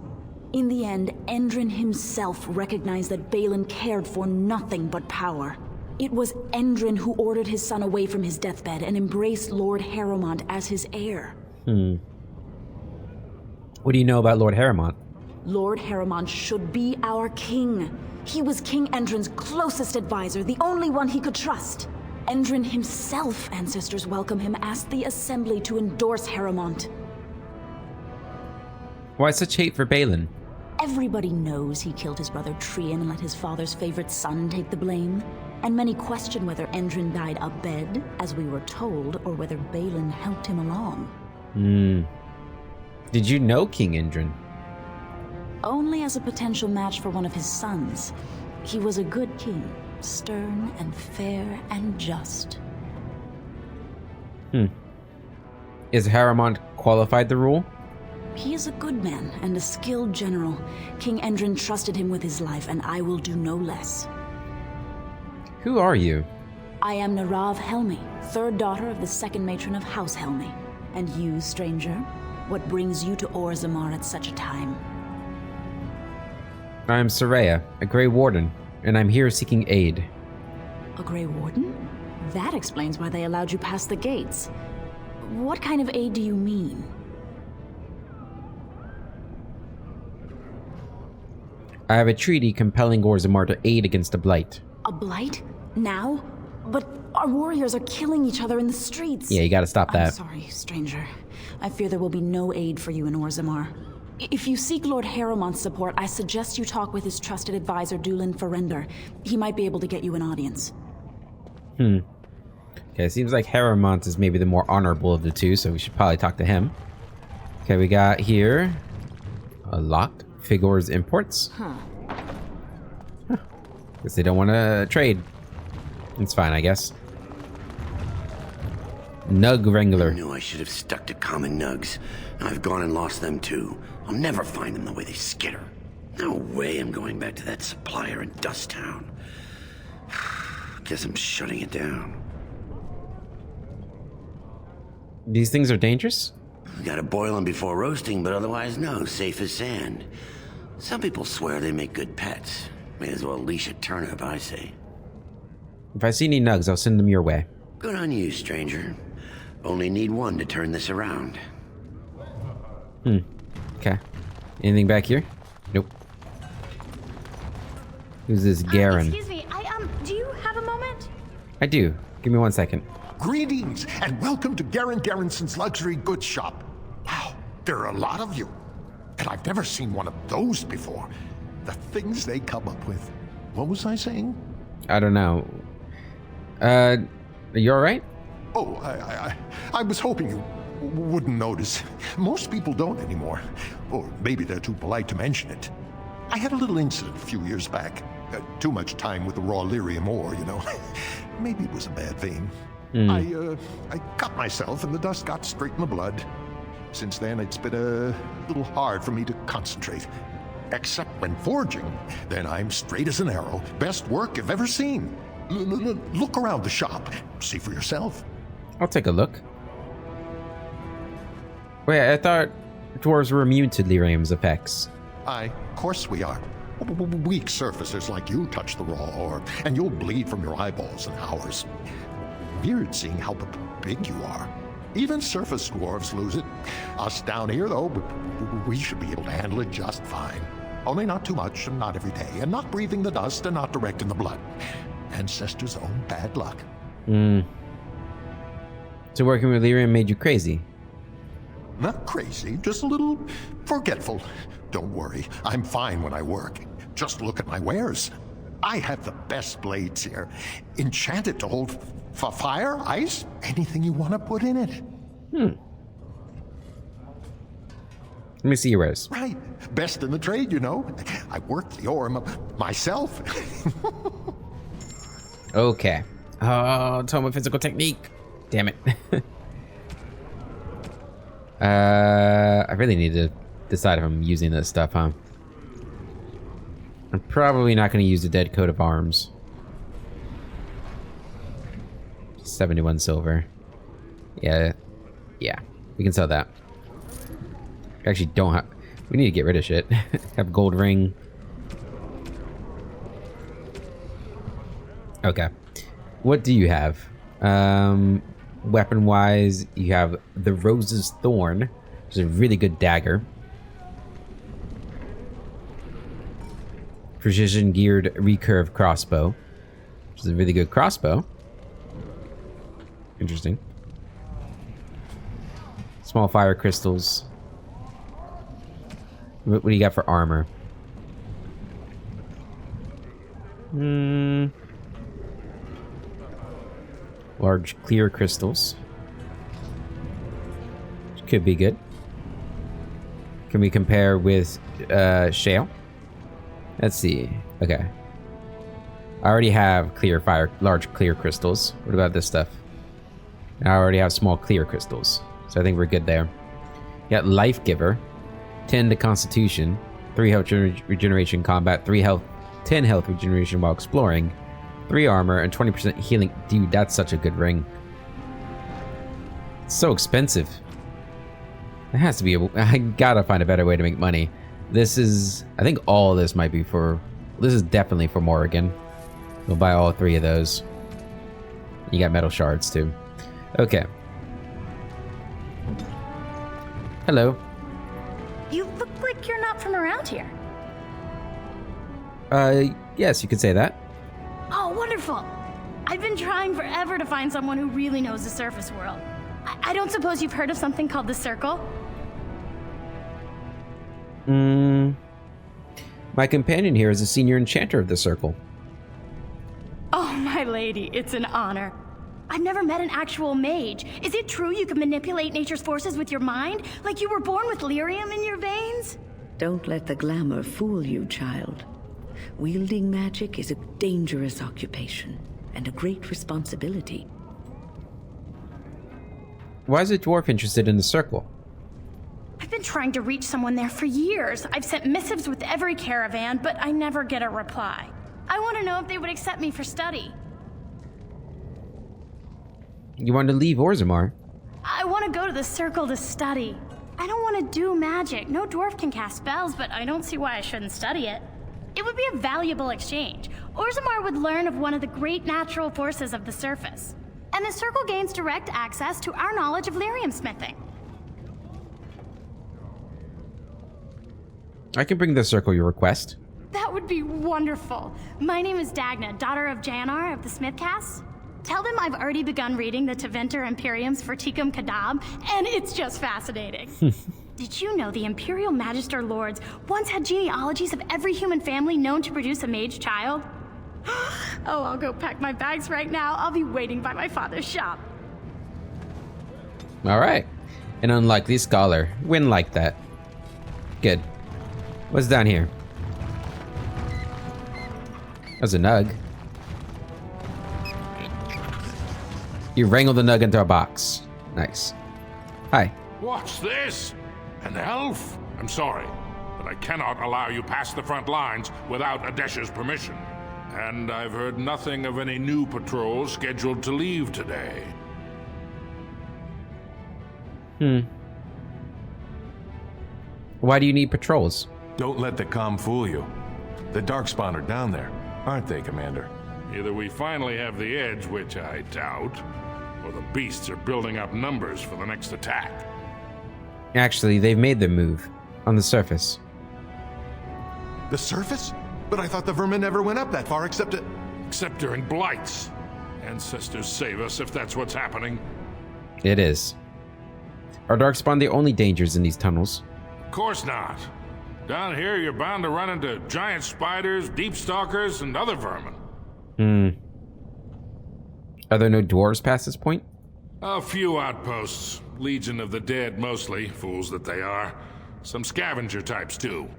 In the end, Endrin himself recognized that Balin cared for nothing but power. It was Endrin who ordered his son away from his deathbed and embraced Lord Harrowmont as his heir. What do you know about Lord Harrowmont? Lord Harrowmont should be our king. He was King Endrin's closest advisor, the only one he could trust. Endrin himself, ancestors welcome him, asked the Assembly to endorse Harrowmont. Why such hate for Balin? Everybody knows he killed his brother Trian and let his father's favorite son take the blame. And many question whether Endrin died abed, as we were told, or whether Balin helped him along. Did you know King Endrin? Only as a potential match for one of his sons. He was a good king, stern and fair and just. Is Harrowmont qualified to rule? He is a good man and a skilled general. King Endrin trusted him with his life, and I will do no less. Who are you? I am Narav Helmi, 3rd daughter of the 2nd matron of House Helmi. And you, stranger, what brings you to Orzammar at such a time? I am Soraya, a Grey Warden, and I'm here seeking aid. A Grey Warden? That explains why they allowed you past the gates. What kind of aid do you mean? I have a treaty compelling Orzammar to aid against a blight. A blight? Now? But our warriors are killing each other in the streets. Yeah, you gotta stop that. I'm sorry, stranger. I fear there will be no aid for you in Orzammar. If you seek Lord Harrowmont's support, I suggest you talk with his trusted advisor, Dulin Ferender. He might be able to get you an audience. Okay, seems like Harrowmont is maybe the more honorable of the two, so we should probably talk to him. Okay, we got here a locked Figur's imports. Guess they don't want to trade. It's fine, I guess. Nug Wrangler. I knew I should have stuck to common nugs. I've gone and lost them too. I'll never find them the way they skitter. No way I'm going back to that supplier in Dust Town. Guess I'm shutting it down. These things are dangerous? Gotta boil them before roasting, but otherwise no, safe as sand. Some people swear they make good pets. May as well leash a turnip, I say. If I see any nugs, I'll send them your way. Good on you, stranger. Only need one to turn this around. Okay. Anything back here? Nope. Who's this Garen? Excuse me, do you have a moment? I do. Give me 1 second. Greetings, and welcome to Garen Garrison's luxury goods shop. Wow, there are a lot of you. And I've never seen one of those before. The things they come up with. What was I saying? I don't know. Are you alright? Oh, I was hoping you wouldn't notice. Most people don't anymore. Or maybe they're too polite to mention it. I had a little incident a few years back. Too much time with the raw lyrium ore, you know. Maybe it was a bad vein. I cut myself and the dust got straight in the blood. Since then, it's been a little hard for me to concentrate. Except when forging. Then I'm straight as an arrow. Best work I've ever seen. Look around the shop. See for yourself. I'll take a look. Wait, I thought dwarves were immune to lyrium's effects. Of course we are. Weak surfacers like you touch the raw ore, and you'll bleed from your eyeballs and ours. Weird seeing how big you are. Even surface dwarves lose it. Us down here, though, we should be able to handle it just fine. Only not too much, and not every day, and not breathing the dust, and not direct in the blood. Ancestors' own bad luck. So working with lyrium made you crazy? Not crazy, just a little forgetful. Don't worry, I'm fine when I work. Just look at my wares. I have the best blades here. Enchanted to hold fire, ice, anything you want to put in it. Let me see your wares. Right. Best in the trade, you know. I work the ore myself. Okay. Oh, tell me physical technique. Damn it. I really need to decide if I'm using this stuff, huh? I'm probably not going to use the dead coat of arms. 71 silver. Yeah. We can sell that. We actually don't have... We need to get rid of shit. Have gold ring. Okay. What do you have? Weapon-wise, you have the Rose's Thorn, which is a really good dagger. Precision-geared recurve crossbow, which is a really good crossbow. Interesting. Small fire crystals. What do you got for armor? Large clear crystals. Which could be good. Can we compare with shale? Let's see. Okay. I already have large clear crystals. What about this stuff? I already have small clear crystals. So I think we're good there. Got Life Giver. 10 to Constitution. 3 health regeneration combat. 3 health. 10 health regeneration while exploring. 3 armor and 20% healing. Dude, that's such a good ring. It's so expensive. It has to be I gotta find a better way to make money. This is... I think all of this might be for... This is definitely for Morrigan. We'll buy all 3 of those. You got metal shards, too. Okay. Hello. You look like you're not from around here. Yes, you could say that. Oh, wonderful. I've been trying forever to find someone who really knows the surface world. I don't suppose you've heard of something called the Circle? My companion here is a senior enchanter of the Circle. Oh, my lady, it's an honor. I've never met an actual mage. Is it true you can manipulate nature's forces with your mind? Like you were born with lyrium in your veins? Don't let the glamour fool you, child. Wielding magic is a dangerous occupation and a great responsibility. Why is a dwarf interested in the Circle? I've been trying to reach someone there for years. I've sent missives with every caravan, but I never get a reply. I want to know if they would accept me for study. You want to leave Orzammar? I want to go to the Circle to study. I don't want to do magic. No dwarf can cast spells, but I don't see why I shouldn't study it. It would be a valuable exchange. Orzammar would learn of one of the great natural forces of the surface. And the circle gains direct access to our knowledge of lyrium smithing. I can bring the circle your request. That would be wonderful. My name is Dagna, daughter of Janar of the Smithcast. Tell them I've already begun reading the Tevinter Imperium's Ferticum Kadab, and it's just fascinating. Did you know the Imperial Magister Lords once had genealogies of every human family known to produce a mage child? Oh, I'll go pack my bags right now. I'll be waiting by my father's shop. All right. An unlikely scholar. Win like that. Good. What's down here? There's a nug. You wrangle the nug into a box. Nice. Hi. What's this? An elf? I'm sorry, but I cannot allow you past the front lines without Adesha's permission. And I've heard nothing of any new patrols scheduled to leave today. Why do you need patrols? Don't let the comm fool you. The Darkspawn are down there, aren't they, Commander? Either we finally have the edge, which I doubt, or the beasts are building up numbers for the next attack. Actually, they've made the move on the surface. The surface? But I thought the vermin never went up that far except during blights. Ancestors save us if that's what's happening. It is. Are Darkspawn the only dangers in these tunnels? Of course not. Down here, you're bound to run into giant spiders, deep stalkers, and other vermin. Are there no dwarves past this point? A few outposts. Legion of the Dead, mostly. Fools that they are. Some scavenger types, too.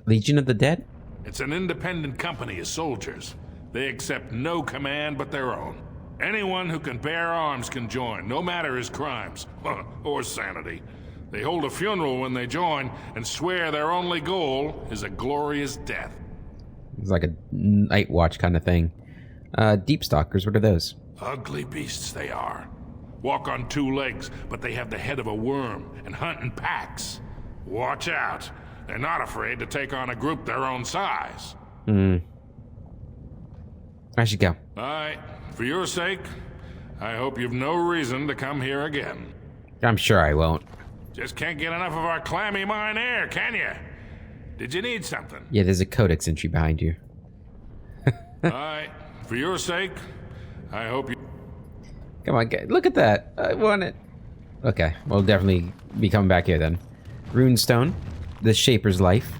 Legion of the Dead? It's an independent company of soldiers. They accept no command but their own. Anyone who can bear arms can join, no matter his crimes. Or sanity. They hold a funeral when they join and swear their only goal is a glorious death. It's like a night watch kind of thing. Deep stalkers, what are those? Ugly beasts they are. Walk on two legs, but they have the head of a worm and hunt in packs. Watch out. They're not afraid to take on a group their own size. I should go. All right. For your sake, I hope you've no reason to come here again. I'm sure I won't. Just can't get enough of our clammy mine air, can you? Did you need something? Yeah, there's a codex entry behind you. All right. For your sake, I hope you... Come on, look at that. I want it. Okay, we'll definitely be coming back here then. Runestone, the Shaper's life.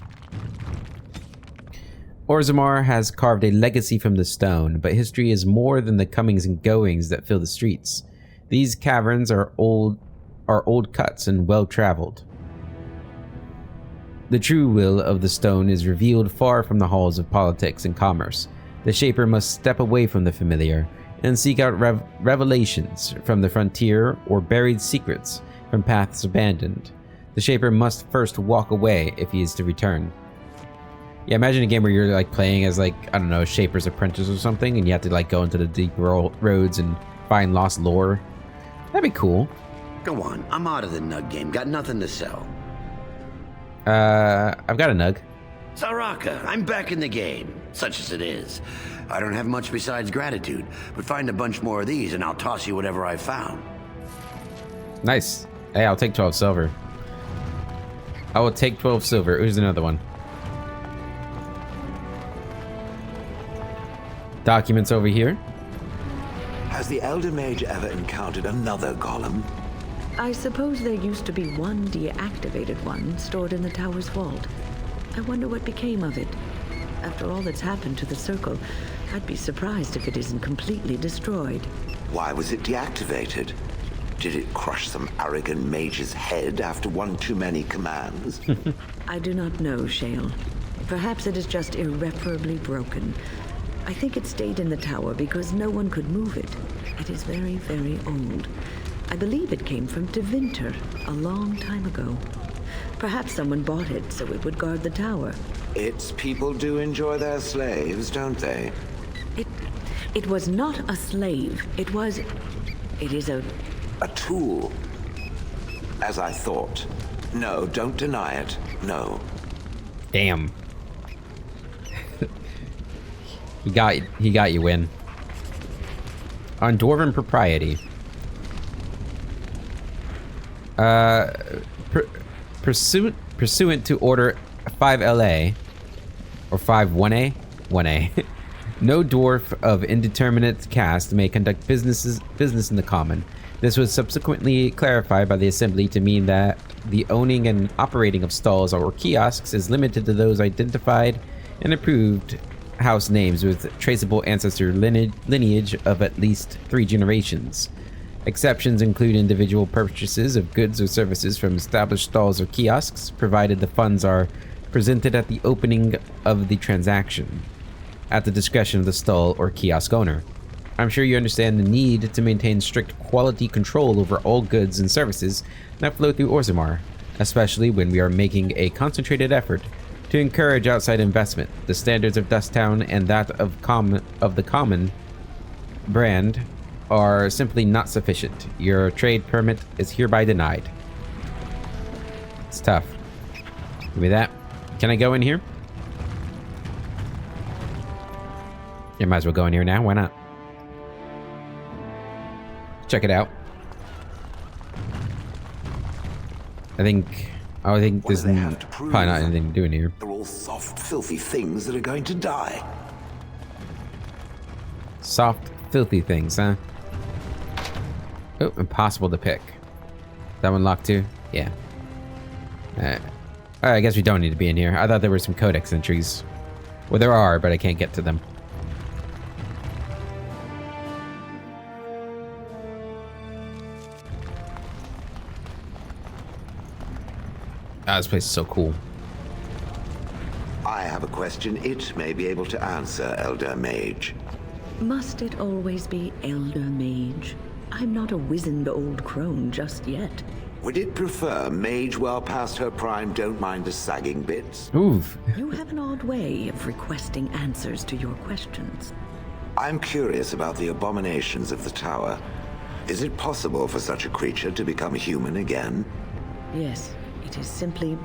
Orzammar has carved a legacy from the stone, but history is more than the comings and goings that fill the streets. These caverns are old cuts and well-traveled. The true will of the stone is revealed far from the halls of politics and commerce. The Shaper must step away from the familiar and seek out revelations from the frontier or buried secrets from paths abandoned. The Shaper must first walk away if he is to return. Yeah, imagine a game where you're like playing as like, I don't know, a Shaper's apprentice or something, and you have to like go into the deep roads and find lost lore. That'd be cool. Go on, I'm out of the nug game. Got nothing to sell. I've got a nug. Saraka, I'm back in the game, such as it is. I don't have much besides gratitude, but find a bunch more of these and I'll toss you whatever I found. Nice. Hey, I'll take 12 silver. I will take 12 silver. Here's another one. Documents over here. Has the Elder Mage ever encountered another golem? I suppose there used to be one deactivated one stored in the tower's vault. I wonder what became of it. After all that's happened to the Circle, I'd be surprised if it isn't completely destroyed. Why was it deactivated? Did it crush some arrogant mage's head after one too many commands? I do not know, Shale. Perhaps it is just irreparably broken. I think it stayed in the tower because no one could move it. It is very, very old. I believe it came from Tevinter a long time ago. Perhaps someone bought it so it would guard the tower. Its people do enjoy their slaves, don't they? It was not a slave. It is a tool. As I thought. No, don't deny it. No. Damn. He got you, Win. On Dwarven propriety. Pursuant to Order 5LA, or 51A? 1A. No dwarf of indeterminate caste may conduct business in the common. This was subsequently clarified by the Assembly to mean that the owning and operating of stalls or kiosks is limited to those identified and approved house names with traceable ancestor lineage of at least 3 generations. Exceptions include individual purchases of goods or services from established stalls or kiosks, provided the funds are presented at the opening of the transaction, at the discretion of the stall or kiosk owner. I'm sure you understand the need to maintain strict quality control over all goods and services that flow through Orzammar, especially when we are making a concentrated effort to encourage outside investment. The standards of Dusttown and that of the common brand are simply not sufficient. Your trade permit is hereby denied. It's tough. Give me that. Can I go in here? You might as well go in here now. Why not? Check it out. I think there's probably not anything to do in here. They're all soft, filthy things that are going to die. Soft, filthy things, huh? Oh, impossible to pick. That one locked too? Yeah. Alright, I guess we don't need to be in here. I thought there were some codex entries. Well, there are, but I can't get to them. Ah, this place is so cool. I have a question it may be able to answer, Elder Mage. Must it always be Elder Mage? I'm not a wizened old crone just yet. Would it prefer mage well past her prime don't mind the sagging bits? Oof. You have an odd way of requesting answers to your questions. I'm curious about the abominations of the tower. Is it possible for such a creature to become human again? Yes, it is simply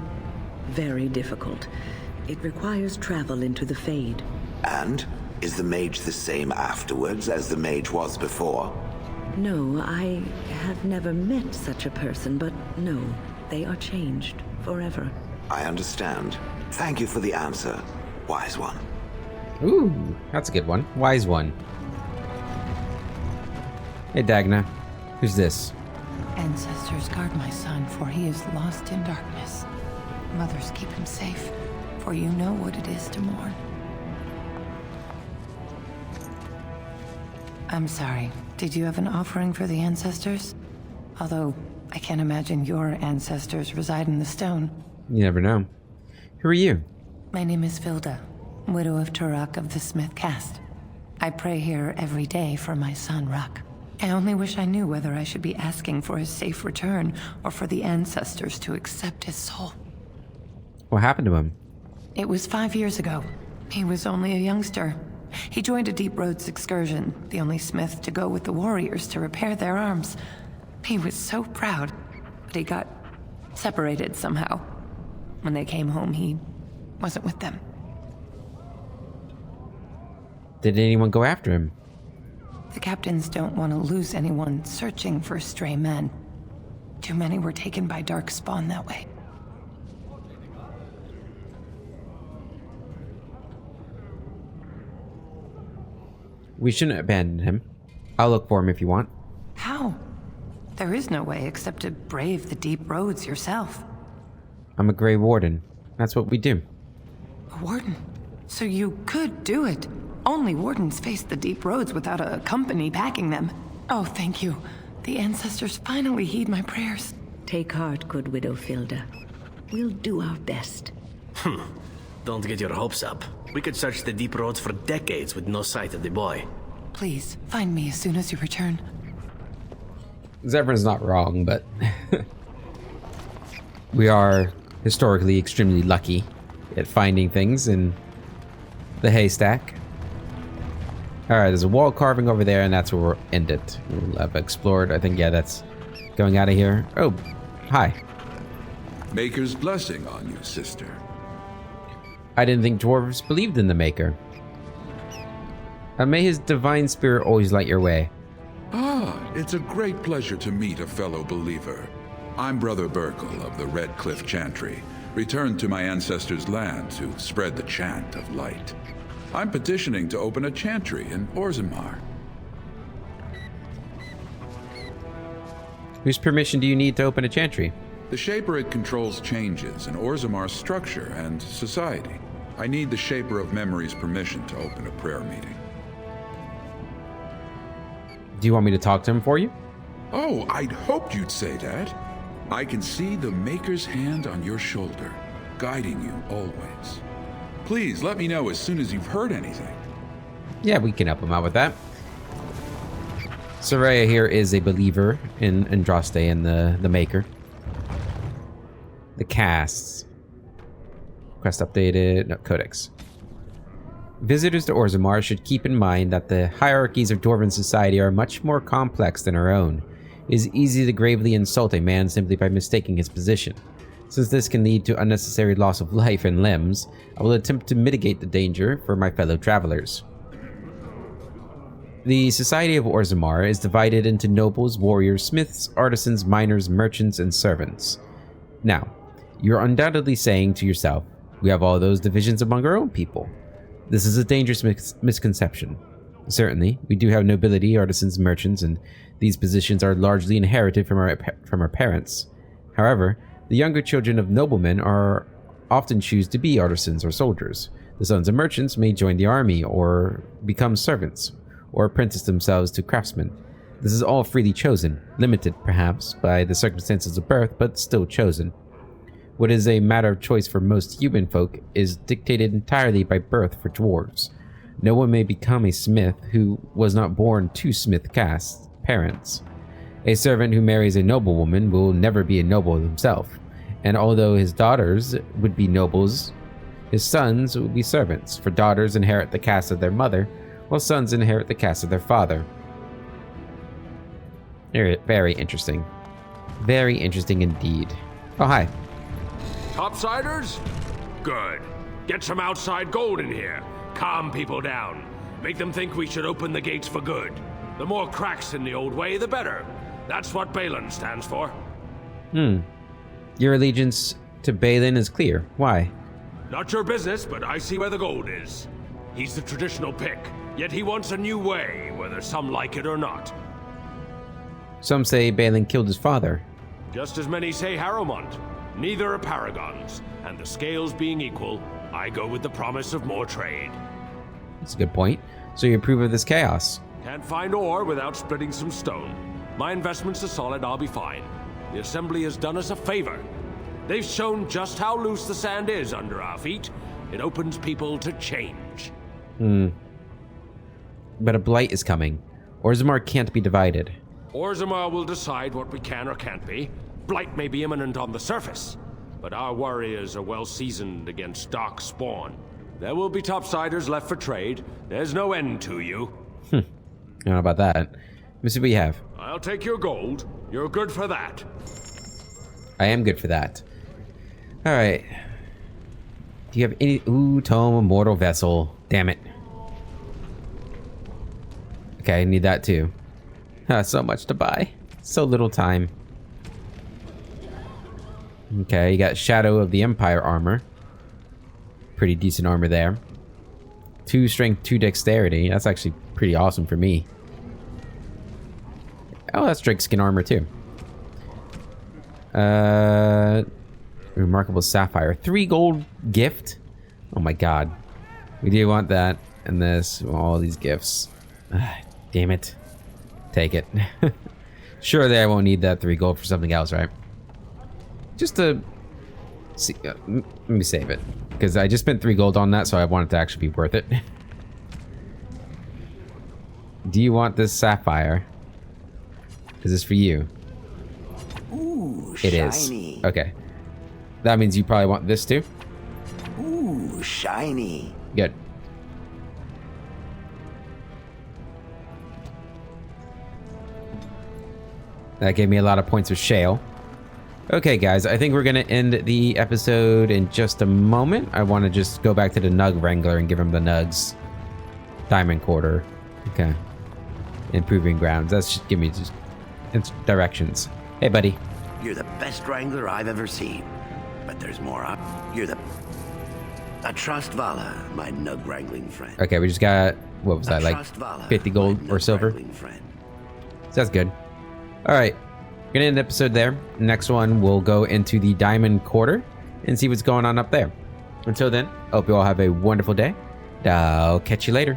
very difficult. It requires travel into the Fade. And? Is the mage the same afterwards as the mage was before? No, I have never met such a person, but no, they are changed forever. I understand. Thank you for the answer, wise one. Ooh, that's a good one. Wise one. Hey, Dagna. Who's this? Ancestors guard my son, for he is lost in darkness. Mothers keep him safe, for you know what it is to mourn. I'm sorry. Did you have an offering for the ancestors? Although, I can't imagine your ancestors reside in the stone. You never know. Who are you? My name is Vilda, widow of Turok of the Smith caste. I pray here every day for my son, Ruck. I only wish I knew whether I should be asking for his safe return or for the ancestors to accept his soul. What happened to him? It was 5 years ago. He was only a youngster. He joined a Deep Roads excursion, the only smith to go with the warriors to repair their arms. He was so proud, but he got separated somehow. When they came home, he wasn't with them. Did anyone go after him? The captains don't want to lose anyone searching for stray men. Too many were taken by dark spawn that way. We shouldn't abandon him. I'll look for him if you want. How? There is no way except to brave the deep roads yourself. I'm a Grey Warden. That's what we do. A warden? So you could do it. Only wardens face the deep roads without a company backing them. Oh, thank you. The ancestors finally heed my prayers. Take heart, good widow Filda. We'll do our best. Don't get your hopes up. We could search the deep roads for decades with no sight of the boy. Please, find me as soon as you return. Zevran's not wrong, but we are historically extremely lucky at finding things in the haystack. Alright, there's a wall carving over there, and that's where we'll end it. We'll have explored. I think, yeah, that's going out of here. Oh, Hi. Maker's blessing on you, sister. I didn't think dwarves believed in the Maker. May his divine spirit always light your way. Ah, it's a great pleasure to meet a fellow believer. I'm Brother Burkle of the Red Cliff Chantry, returned to my ancestors' land to spread the chant of light. I'm petitioning to open a chantry in Orzammar. Whose permission do you need to open a chantry? The Shaperate controls changes in Orzammar's structure and society. I need the Shaper of Memory's permission to open a prayer meeting. Do you want me to talk to him for you? Oh, I'd hoped you'd say that. I can see the Maker's hand on your shoulder, guiding you always. Please let me know as soon as you've heard anything. Yeah, we can help him out with that. Soraya here is a believer in Andraste and the Maker. The casts. Quest updated. No, Codex. Visitors to Orzammar should keep in mind that the hierarchies of Dwarven society are much more complex than our own. It is easy to gravely insult a man simply by mistaking his position. Since this can lead to unnecessary loss of life and limbs, I will attempt to mitigate the danger for my fellow travelers. The Society of Orzammar is divided into nobles, warriors, smiths, artisans, miners, merchants, and servants. Now, you're undoubtedly saying to yourself, we have all those divisions among our own people. This is a dangerous misconception. Certainly, we do have nobility, artisans, merchants, and these positions are largely inherited from our parents. However, the younger children of noblemen are often choose to be artisans or soldiers. The sons of merchants may join the army or become servants, or apprentice themselves to craftsmen. This is all freely chosen, limited, perhaps, by the circumstances of birth, but still chosen. What is a matter of choice for most human folk is dictated entirely by birth for dwarves. No one may become a smith who was not born to smith caste parents. A servant who marries a noblewoman will never be a noble himself, and although his daughters would be nobles, his sons would be servants, for daughters inherit the caste of their mother, while sons inherit the caste of their father. Very interesting. Very interesting indeed. Oh, hi. Topsiders? Good. Get some outside gold in here. Calm people down. Make them think we should open the gates for good. The more cracks in the old way, the better. That's what Balin stands for. Your allegiance to Balin is clear. Why? Not your business, but I see where the gold is. He's the traditional pick, yet he wants a new way, whether some like it or not. Some say Balin killed his father. Just as many say Harrowmont. Neither are paragons, and the scales being equal, I go with the promise of more trade. That's a good point. So you approve of this chaos? Can't find ore without splitting some stone. My investments are solid, I'll be fine. The Assembly has done us a favor. They've shown just how loose the sand is under our feet. It opens people to change. But a blight is coming. Orzammar can't be divided. Orzammar will decide what we can or can't be. Blight may be imminent on the surface, but our warriors are well seasoned against dark spawn. There will be topsiders left for trade. There's no end to you. I don't know about that. Let me see what you have. I'll take your gold. You're good for that. I am good for that. Alright. Do you have any... Ooh, Tome of Mortal Vessel. Damn it. Okay, I need that too. So much to buy. So little time. Okay, you got Shadow of the Empire armor. Pretty decent armor there. 2 strength, 2 dexterity. That's actually pretty awesome for me. Oh, that's Drake skin armor too. Remarkable Sapphire. 3 gold gift. Oh my god. We do want that. And this. All these gifts. Damn it. Take it. Surely I won't need that 3 gold for something else, right? Just to see, let me save it, because I just spent 3 gold on that, so I want it to actually be worth it. Do you want this sapphire? Is this for you? Ooh, it shiny. Is. Okay. That means you probably want this too? Ooh, shiny. Good. That gave me a lot of points with Shale. Okay, guys, I think we're going to end the episode in just a moment. I want to just go back to the Nug Wrangler and give him the Nugs. Diamond Quarter. Okay. Improving grounds. That's just give me just directions. Hey, buddy. You're the best wrangler I've ever seen. But there's more up. You're the... A trust Vala, my Nug wrangling friend. Okay, we just got... What was that, like 50 gold or silver? So that's good. All right. We're going to end the episode there. Next one, we'll go into the Diamond Quarter and see what's going on up there. Until then, I hope you all have a wonderful day. I'll catch you later.